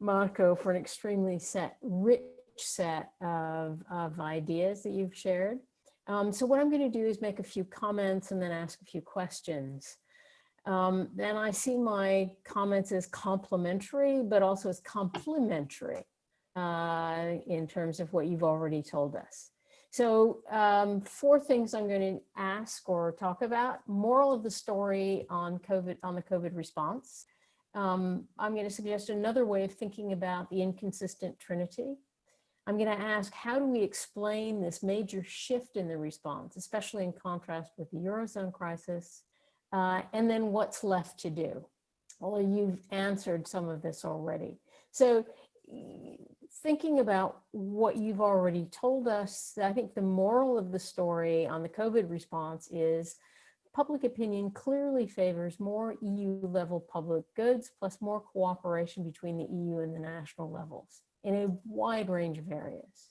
Marco, for an extremely rich set of ideas that you've shared. So what I'm going to do is make a few comments and then ask a few questions. Then I see my comments as complementary, but also as complementary in terms of what you've already told us. So 4 things I'm going to ask or talk about. Moral of the story on the COVID response. I'm going to suggest another way of thinking about the inconsistent Trinity. I'm going to ask, how do we explain this major shift in the response, especially in contrast with the Eurozone crisis? And then what's left to do? Well, you've answered some of this already. So thinking about what you've already told us, I think the moral of the story on the COVID response is public opinion clearly favors more EU-level public goods plus more cooperation between the EU and the national levels in a wide range of areas.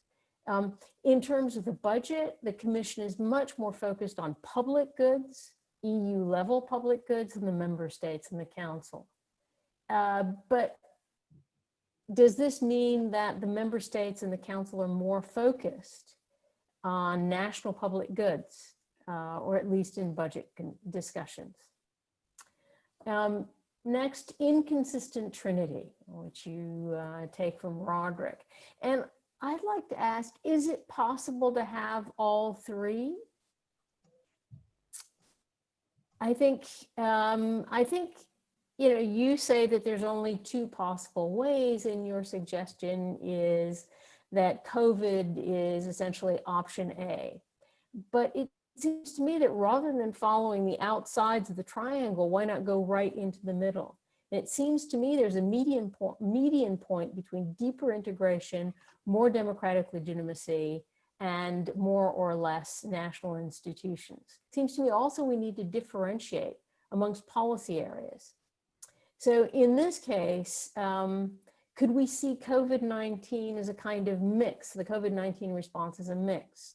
In terms of the budget, the Commission is much more focused on public goods, EU-level public goods, than the member states and the Council. But does this mean that the member states and the Council are more focused on national public goods, or at least in budget discussions? Next, inconsistent Trinity, which you take from Roderick. And I'd like to ask, is it possible to have all 3? I think, you know, you say that there's only 2 possible ways, and your suggestion is that COVID is essentially option A. But it seems to me that rather than following the outsides of the triangle, why not go right into the middle? And it seems to me there's a median point between deeper integration, more democratic legitimacy, and more or less national institutions. It seems to me also we need to differentiate amongst policy areas. So in this case, could we see COVID-19 as a kind of mix, the COVID-19 response as a mix?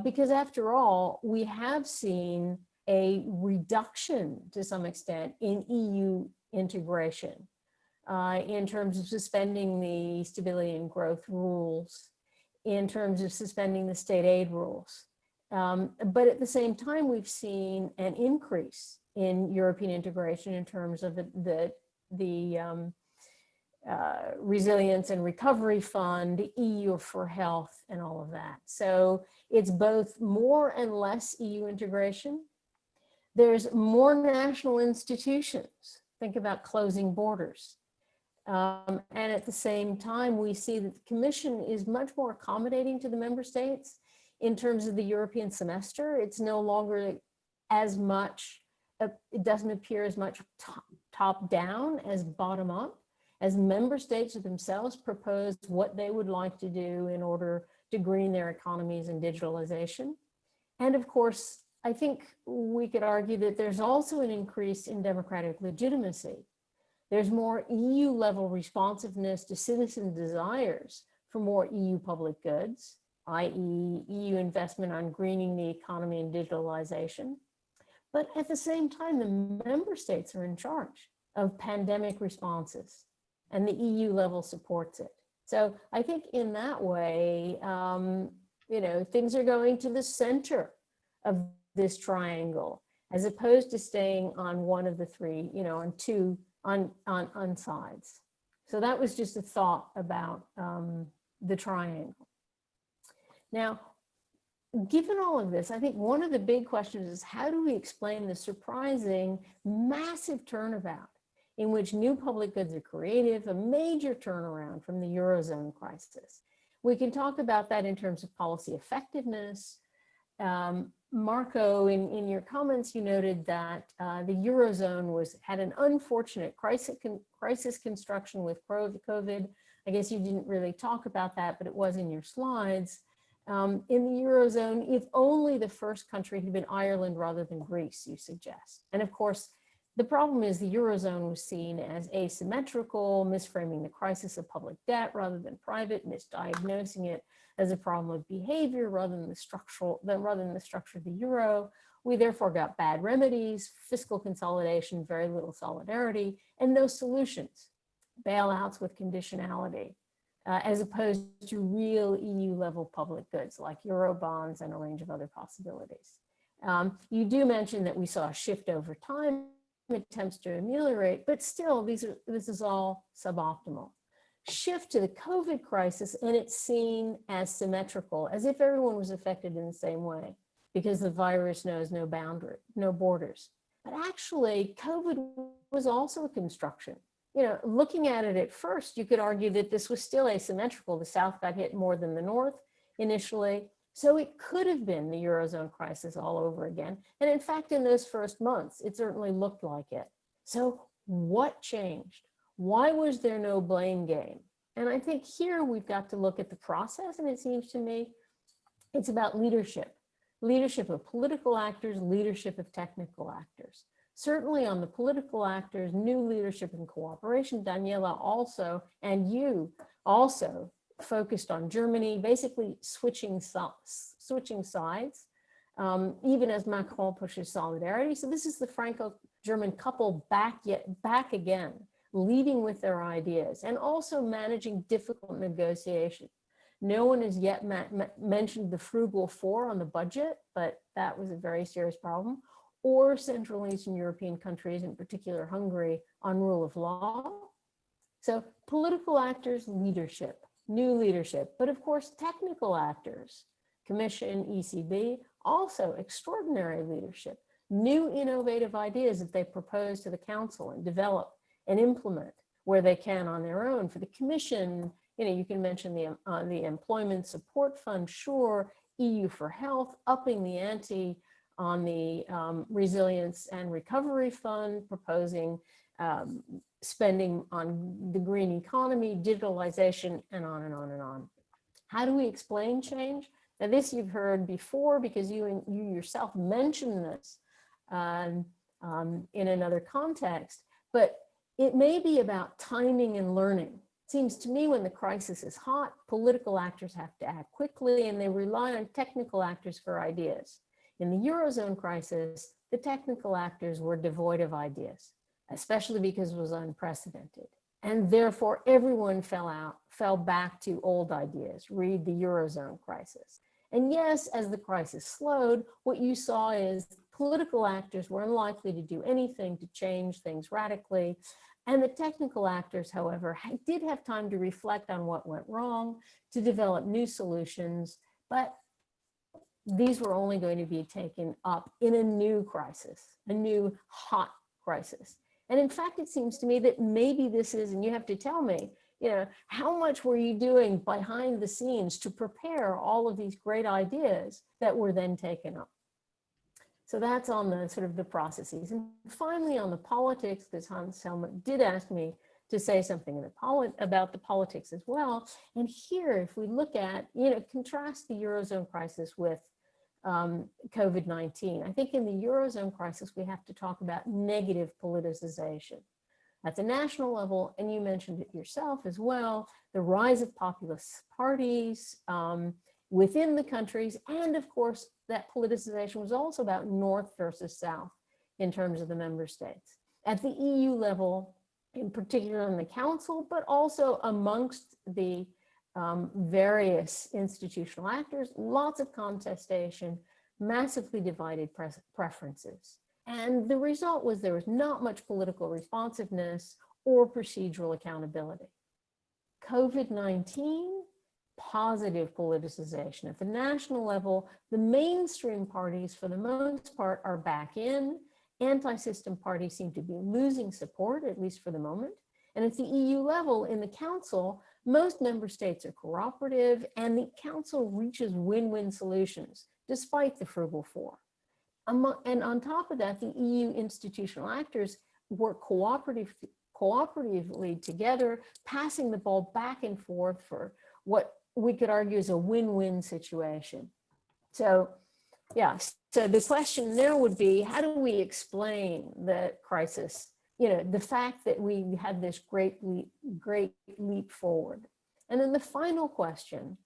Because after all, we have seen a reduction to some extent in EU integration in terms of suspending the stability and growth rules, in terms of suspending the state aid rules. But at the same time, we've seen an increase in European integration in terms of the Resilience and Recovery Fund, EU for Health, and all of that. So it's both more and less EU integration. There's more national institutions. Think about closing borders. And at the same time, we see that the Commission is much more accommodating to the member states in terms of the European semester. It's no longer as much, it doesn't appear as much top down as bottom up, as member states themselves propose what they would like to do in order to green their economies and digitalization. And of course, I think we could argue that there's also an increase in democratic legitimacy. There's more EU-level responsiveness to citizen desires for more EU public goods, i.e. EU investment on greening the economy and digitalization. But at the same time, the member states are in charge of pandemic responses, and the EU level supports it. So I think in that way, you know, things are going to the center of this triangle, as opposed to staying on one of the 3, you know, on 2 on sides. So that was just a thought about the triangle. Now, given all of this, I think one of the big questions is, how do we explain the surprising massive turnabout in which new public goods are created, a major turnaround from the Eurozone crisis? We can talk about that in terms of policy effectiveness, Marco, in your comments, you noted that the Eurozone had an unfortunate crisis construction with COVID. I guess you didn't really talk about that, but it was in your slides. In the Eurozone, if only the first country had been Ireland rather than Greece, you suggest. And of course, the problem is the Eurozone was seen as asymmetrical, misframing the crisis of public debt rather than private, misdiagnosing it as a problem of behavior rather than the structure of the euro. We therefore got bad remedies, fiscal consolidation, very little solidarity, and no solutions, bailouts with conditionality, as opposed to real EU-level public goods like euro bonds and a range of other possibilities. You do mention that we saw a shift over time, attempts to ameliorate, but still this is all suboptimal. Shift to the COVID crisis, and it's seen as symmetrical, as if everyone was affected in the same way, because the virus knows no borders. But actually, COVID was also a construction. You know, looking at it at first, you could argue that this was still asymmetrical. The South got hit more than the North initially. So it could have been the Eurozone crisis all over again. And in fact, in those first months, it certainly looked like it. So what changed? Why was there no blame game? And I think here we've got to look at the process, and it seems to me it's about leadership. Leadership of political actors, leadership of technical actors. Certainly on the political actors, new leadership and cooperation. Daniela also, and you also, focused on Germany, basically switching sides, even as Macron pushes solidarity. So this is the Franco-German couple back again, leading with their ideas and also managing difficult negotiations. No one has yet mentioned the frugal four on the budget, but that was a very serious problem, or Central and Eastern European countries, in particular Hungary, on rule of law. So political actors, leadership, new leadership, but of course technical actors, Commission, ECB, also extraordinary leadership, new innovative ideas that they propose to the Council and develop and implement where they can on their own. For the Commission, you know, you can mention the Employment Support Fund, sure, EU for Health, upping the ante on the Resilience and Recovery Fund, proposing spending on the green economy, digitalization, and on and on and on. How do we explain change? Now this you've heard before because you yourself mentioned this in another context, but it may be about timing and learning. It seems to me when the crisis is hot, political actors have to act quickly and they rely on technical actors for ideas. In the Eurozone crisis, the technical actors were devoid of ideas, especially because it was unprecedented. And therefore everyone fell back to old ideas, read the Eurozone crisis. And yes, as the crisis slowed, what you saw is political actors were unlikely to do anything to change things radically. And the technical actors, however, did have time to reflect on what went wrong, to develop new solutions, but these were only going to be taken up in a new crisis, a new hot crisis. And in fact, it seems to me that maybe this is, and you have to tell me, you know, how much were you doing behind the scenes to prepare all of these great ideas that were then taken up? So that's on the sort of the processes. And finally, on the politics, because Hans Helmut did ask me to say something about the politics as well. And here, if we look at, you know, contrast the Eurozone crisis with COVID-19. I think in the Eurozone crisis, we have to talk about negative politicization. At the national level, and you mentioned it yourself as well, the rise of populist parties within the countries, and of course, that politicization was also about North versus South in terms of the member states. At the EU level, in particular in the Council, but also amongst the various institutional actors, lots of contestation, massively divided preferences. And the result was there was not much political responsiveness or procedural accountability. COVID-19, positive politicization. At the national level, the mainstream parties, for the most part, are back in. Anti-system parties seem to be losing support, at least for the moment. And at the EU level, in the Council, most member states are cooperative, and the Council reaches win-win solutions despite the frugal four. And on top of that, the EU institutional actors work cooperatively together, passing the ball back and forth for what we could argue is a win-win situation. So, yeah, so the question now would be, how do we explain the crisis? You know, the fact that we had this great leap forward. And then the final question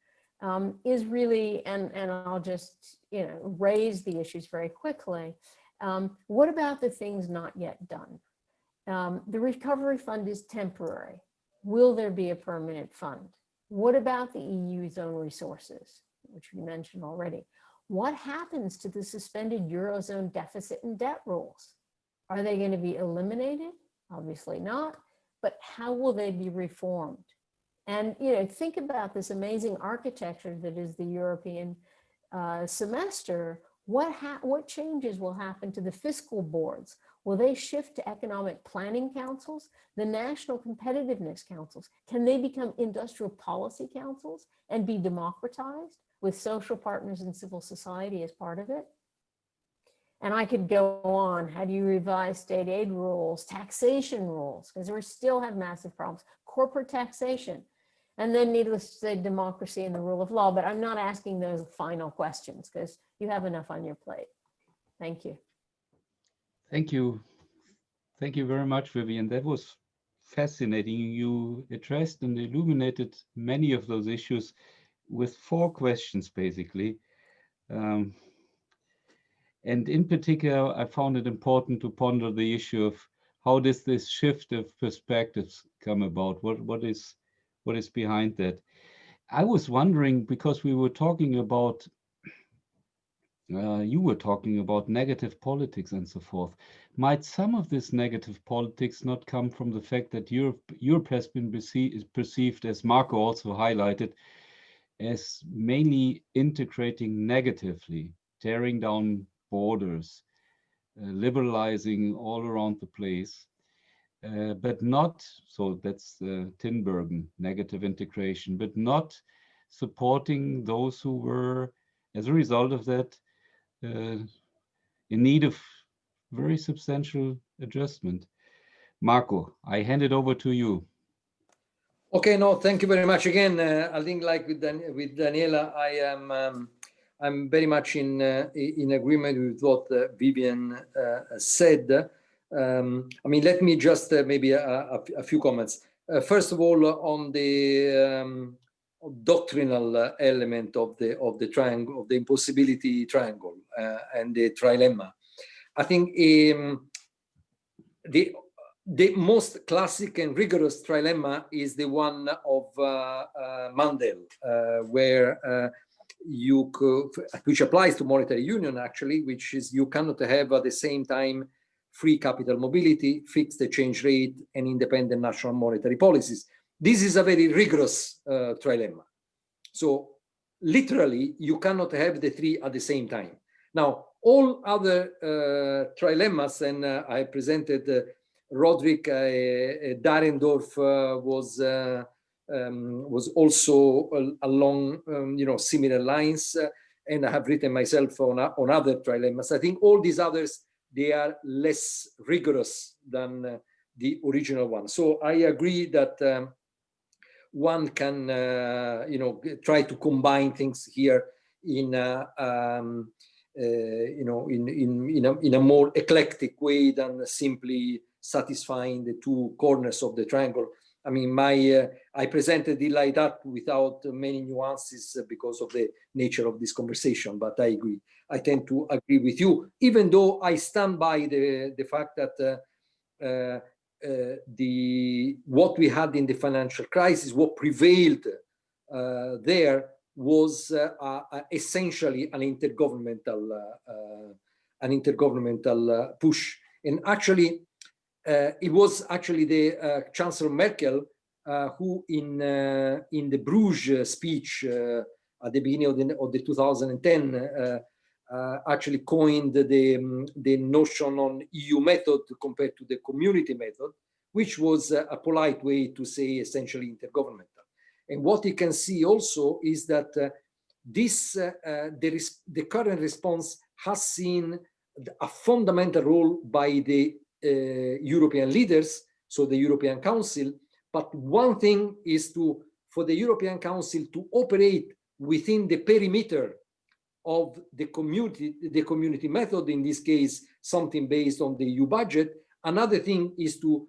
is really, and I'll just, you know, raise the issues very quickly. What about the things not yet done? The recovery fund is temporary. Will there be a permanent fund? What about the EU's own resources, which we mentioned already? What happens to the suspended Eurozone deficit and debt rules? Are they going to be eliminated? Obviously not, but how will they be reformed? And, you know, think about this amazing architecture that is the European semester. What changes will happen to the fiscal boards? Will they shift to economic planning councils, the national competitiveness councils? Can they become industrial policy councils and be democratized with social partners and civil society as part of it? And I could go on. How do you revise state aid rules, taxation rules? Because we still have massive problems. Corporate taxation. And then needless to say, democracy and the rule of law. But I'm not asking those final questions because you have enough on your plate. Thank you. Thank you. Thank you very much, Vivian. That was fascinating. You addressed and illuminated many of those issues with 4 questions, basically. And in particular, I found it important to ponder the issue of how does this shift of perspectives come about? What is behind that? I was wondering, because we were talking about, you were talking about negative politics and so forth. Might some of this negative politics not come from the fact that Europe has been perceived, as Marco also highlighted, as mainly integrating negatively, tearing down borders, liberalizing all around the place, but not, so that's Tinbergen, negative integration, but not supporting those who were, as a result of that, in need of very substantial adjustment. Marco, I hand it over to you. Okay, no, thank you very much again. I think, like with Daniela, I'm very much in agreement with what Vivian said. I mean, let me just maybe a few comments. First of all, on the doctrinal element of the triangle, of the impossibility triangle and the trilemma. I think the most classic and rigorous trilemma is the one of Mandel, where you could, which applies to monetary union actually, which is you cannot have at the same time free capital mobility, fixed exchange rate, and independent national monetary policies. This is a very rigorous trilemma. So literally, you cannot have the 3 at the same time. Now, all other trilemmas, and I presented Roderick Dahrendorf was also along similar lines, and I have written myself on other trilemmas. I think all these others, they are less rigorous than the original one. So I agree that one can try to combine things here in in a more eclectic way than simply satisfying the 2 corners of the triangle. I mean, I presented it like that without many nuances because of the nature of this conversation, but I agree. I tend to agree with you, even though I stand by the fact that what we had in the financial crisis, what prevailed there was essentially an intergovernmental push. And actually, it was actually the Chancellor Merkel who, in the Bruges speech at the beginning of the 2010, actually coined the notion on EU method compared to the community method, which was a polite way to say essentially intergovernmental. And what you can see also is that the current response has seen a fundamental role by the European leaders, so the European Council. But one thing is for the European Council to operate within the perimeter of the community method, in this case, something based on the EU budget. Another thing is to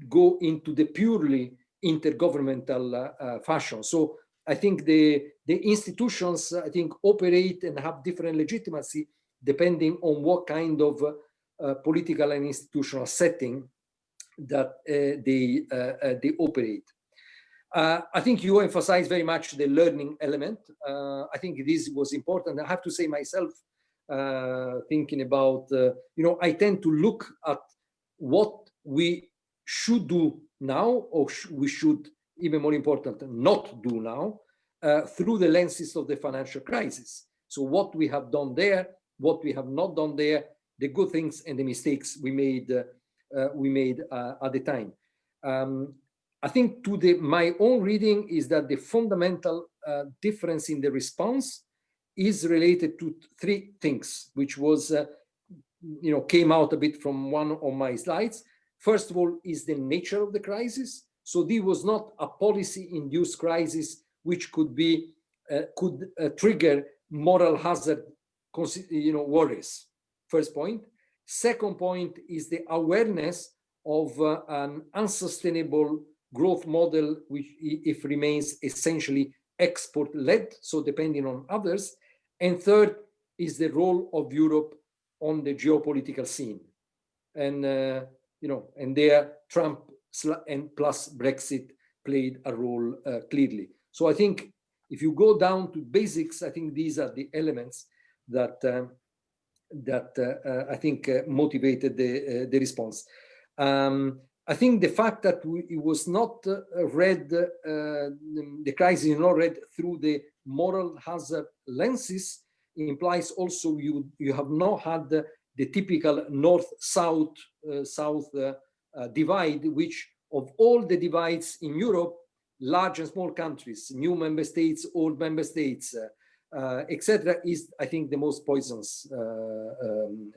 go into the purely intergovernmental fashion. So I think the institutions, I think, operate and have different legitimacy depending on what kind of political and institutional setting that they operate. I think you emphasize very much the learning element. I think this was important. I have to say myself, thinking about, I tend to look at what we should do now, or we should, even more important, not do now, through the lenses of the financial crisis. So what we have done there, what we have not done there, the good things and the mistakes we made at the time. I think my own reading is that the fundamental difference in the response is related to three things, which was, came out a bit from one of my slides. First of all, is the nature of the crisis. So this was not a policy-induced crisis which could trigger moral hazard, worries. First point. Second point is the awareness of an unsustainable growth model, which if remains essentially export-led, so depending on others. And third is the role of Europe on the geopolitical scene. And and there Trump and plus Brexit played a role clearly. So I think if you go down to basics, I think these are the elements that I think motivated the response. I think the fact that it was not read, the crisis is not read through the moral hazard lenses, implies also you have not had the typical north-south divide, which of all the divides in Europe, large and small countries, new member states, old member states, etc., is, I think, the most poisonous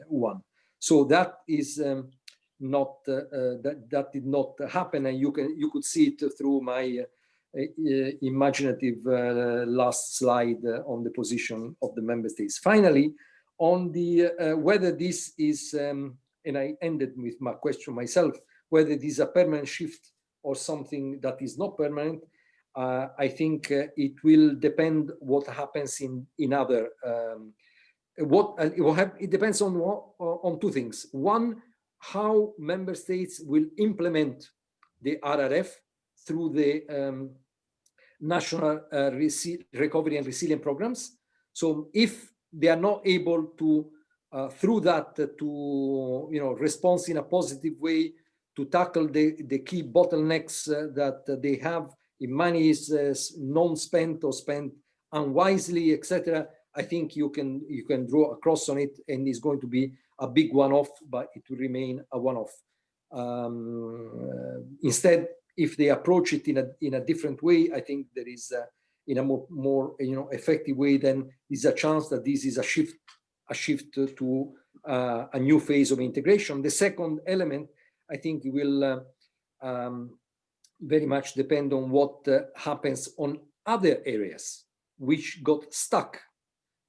one. So that is not that did not happen, and you could see it through my imaginative last slide on the position of the member states. Finally, on the whether this is, and I ended with my question myself, whether this is a permanent shift or something that is not permanent, I think it will depend what happens in other. It depends on two things. One, how member states will implement the RRF through the national recovery and resilience programs. So if they are not able to, through that, to respond in a positive way to tackle the key bottlenecks that they have, if money is non-spent or spent unwisely, etc., I think you can draw a cross on it, and it's going to be a big one-off, but it will remain a one-off. Instead, if they approach it in a different way, I think there is in a more effective way, then there's a chance that this is a shift to a new phase of integration. The second element, I think, will very much depend on what happens on other areas which got stuck.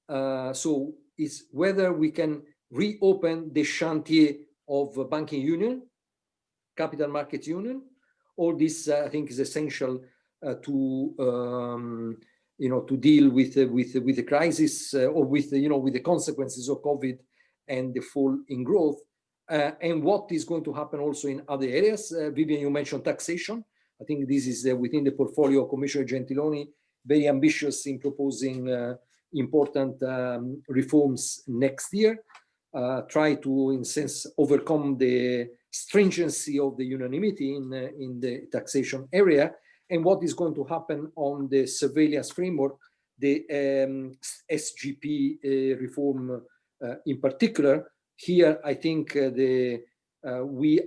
So it's whether we can reopen the chantier of banking union, capital markets union. All this, I think, is essential to deal with the crisis or with the consequences of COVID and the fall in growth. And what is going to happen also in other areas. Vivian, you mentioned taxation. I think this is within the portfolio of Commissioner Gentiloni, very ambitious in proposing important reforms next year. Try to, in a sense, overcome the stringency of the unanimity in the taxation area. And what is going to happen on the surveillance framework, the SGP reform in particular. Here, I think we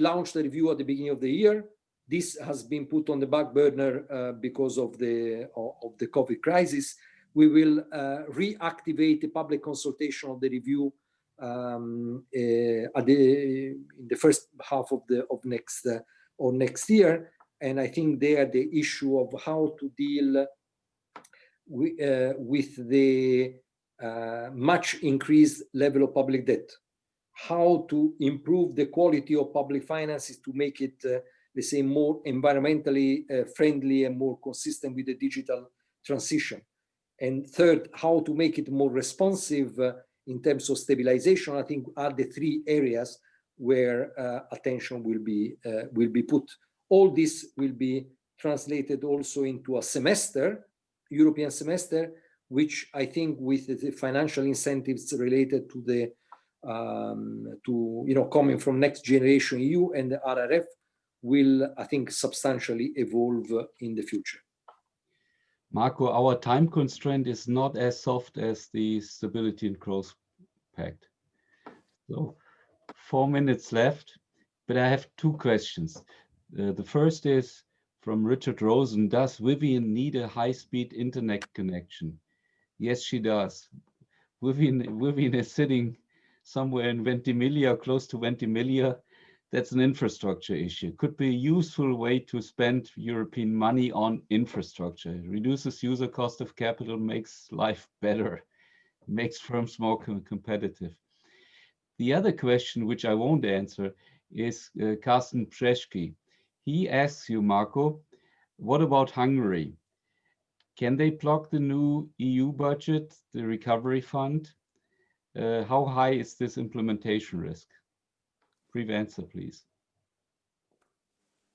launched the review at the beginning of the year. This has been put on the back burner because of the COVID crisis. we will reactivate the public consultation of the review in the first half of next year. And I think there the issue of how to deal with the much increased level of public debt, how to improve the quality of public finances to make it, let's say, more environmentally friendly and more consistent with the digital transition. And third, how to make it more responsive in terms of stabilization, I think are the three areas where attention will be put. All this will be translated also into a semester, European semester, which I think with the financial incentives related to the coming from Next Generation EU and the RRF will, I think, substantially evolve in the future. Marco, our time constraint is not as soft as the Stability and Growth Pact. So 4 minutes left, but I have two questions. The first is from Richard Rosen. Does Vivian need a high-speed internet connection? Yes, she does. Vivian is sitting somewhere in Ventimiglia, close to Ventimiglia. That's an infrastructure issue. Could be a useful way to spend European money on infrastructure. It reduces user cost of capital, makes life better, makes firms more competitive. The other question, which I won't answer, is Carsten Preschke. He asks you, Marco, what about Hungary? Can they block the new EU budget, the recovery fund? How high is this implementation risk? Brief answer, please.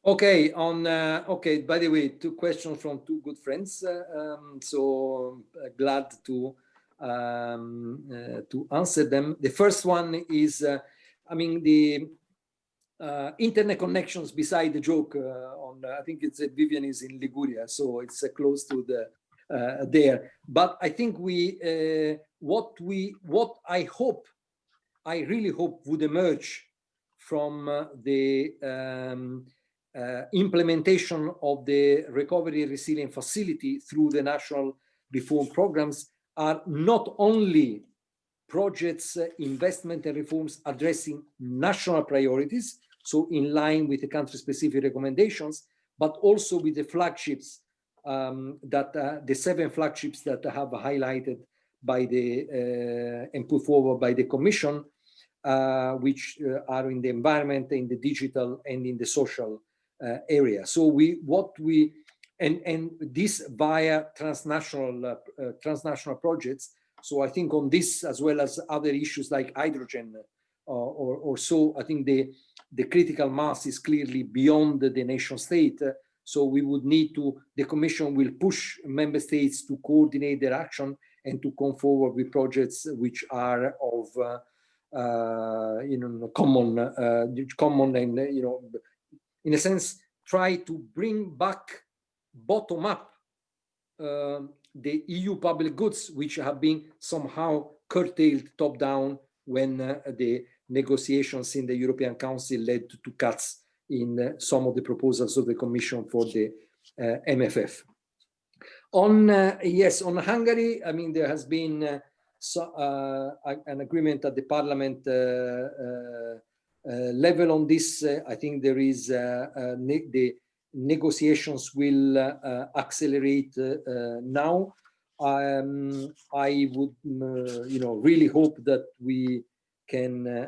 Okay, okay, by the way, two questions from two good friends. So glad to answer them. The first one is, I mean, the internet connections, beside the joke I think it's Vivian is in Liguria, so it's close to the there. But I think what I really hope would emerge from the implementation of the Recovery and Resilience Facility through the national reform programs are not only projects, investment and reforms addressing national priorities, so in line with the country-specific recommendations, but also with the flagships the 7 flagships that I have highlighted by and put forward by the Commission, which are in the environment, in the digital, and in the social area. So and this via transnational projects. So I think on this, as well as other issues like hydrogen or so, I think the critical mass is clearly beyond the nation state. So we would need the Commission will push member states to coordinate their action and to come forward with projects which are of common and in a sense try to bring back bottom up the EU public goods, which have been somehow curtailed top down when the negotiations in the European Council led to cuts in some of the proposals of the Commission for the MFF. On Hungary, I mean, there has been an agreement at the Parliament level on this. I think there is the negotiations will accelerate now. I would, really hope that we can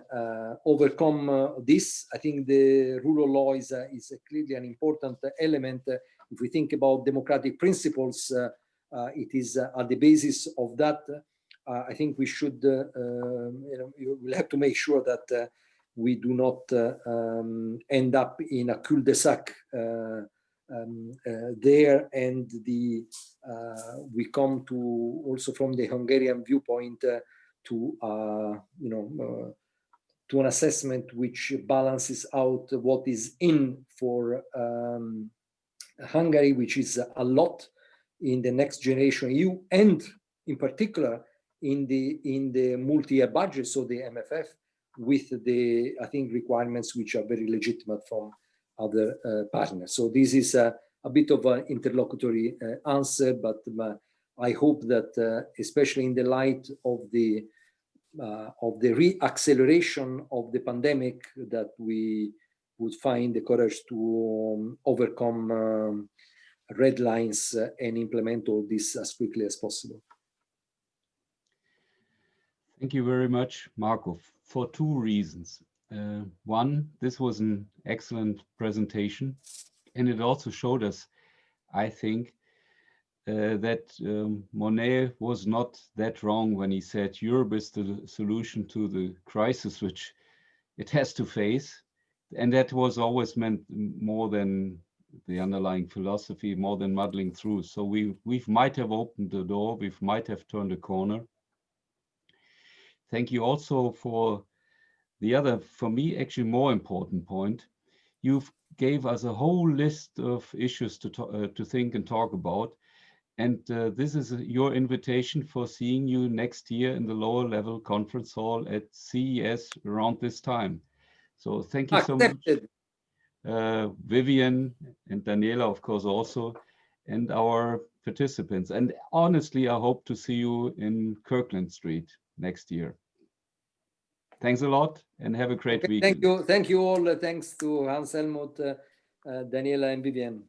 overcome this. I think the rule of law is clearly an important element. If we think about democratic principles, it is at the basis of that. I think we should, we'll have to make sure that we do not end up in a cul-de-sac there, and we come to also from the Hungarian viewpoint to an assessment which balances out what is in for Hungary, which is a lot in the Next Generation EU, and in particular in the multi-year budget, so the MFF, with the, I think, requirements which are very legitimate from other partners. So this is a bit of an interlocutory answer, but I hope that, especially in the light of the re-acceleration of the pandemic, that we would find the courage to overcome red lines and implement all this as quickly as possible. Thank you very much, Marco, for two reasons. One, this was an excellent presentation, and it also showed us, I think, that Monet was not that wrong when he said Europe is the solution to the crisis which it has to face. And that was always meant more than the underlying philosophy, more than muddling through. So we might have opened the door, we might have turned a corner. Thank you also for the other, for me, actually more important point. You've gave us a whole list of issues to think and talk about. And this is your invitation for seeing you next year in the lower level conference hall at CES around this time. So thank you so much. Vivian and Daniela, of course, also, and our participants. And honestly, I hope to see you in Kirkland Street next year. Thanks a lot and have a great weekend. Thank you all. Thanks to Hans Helmut, Daniela and Vivian.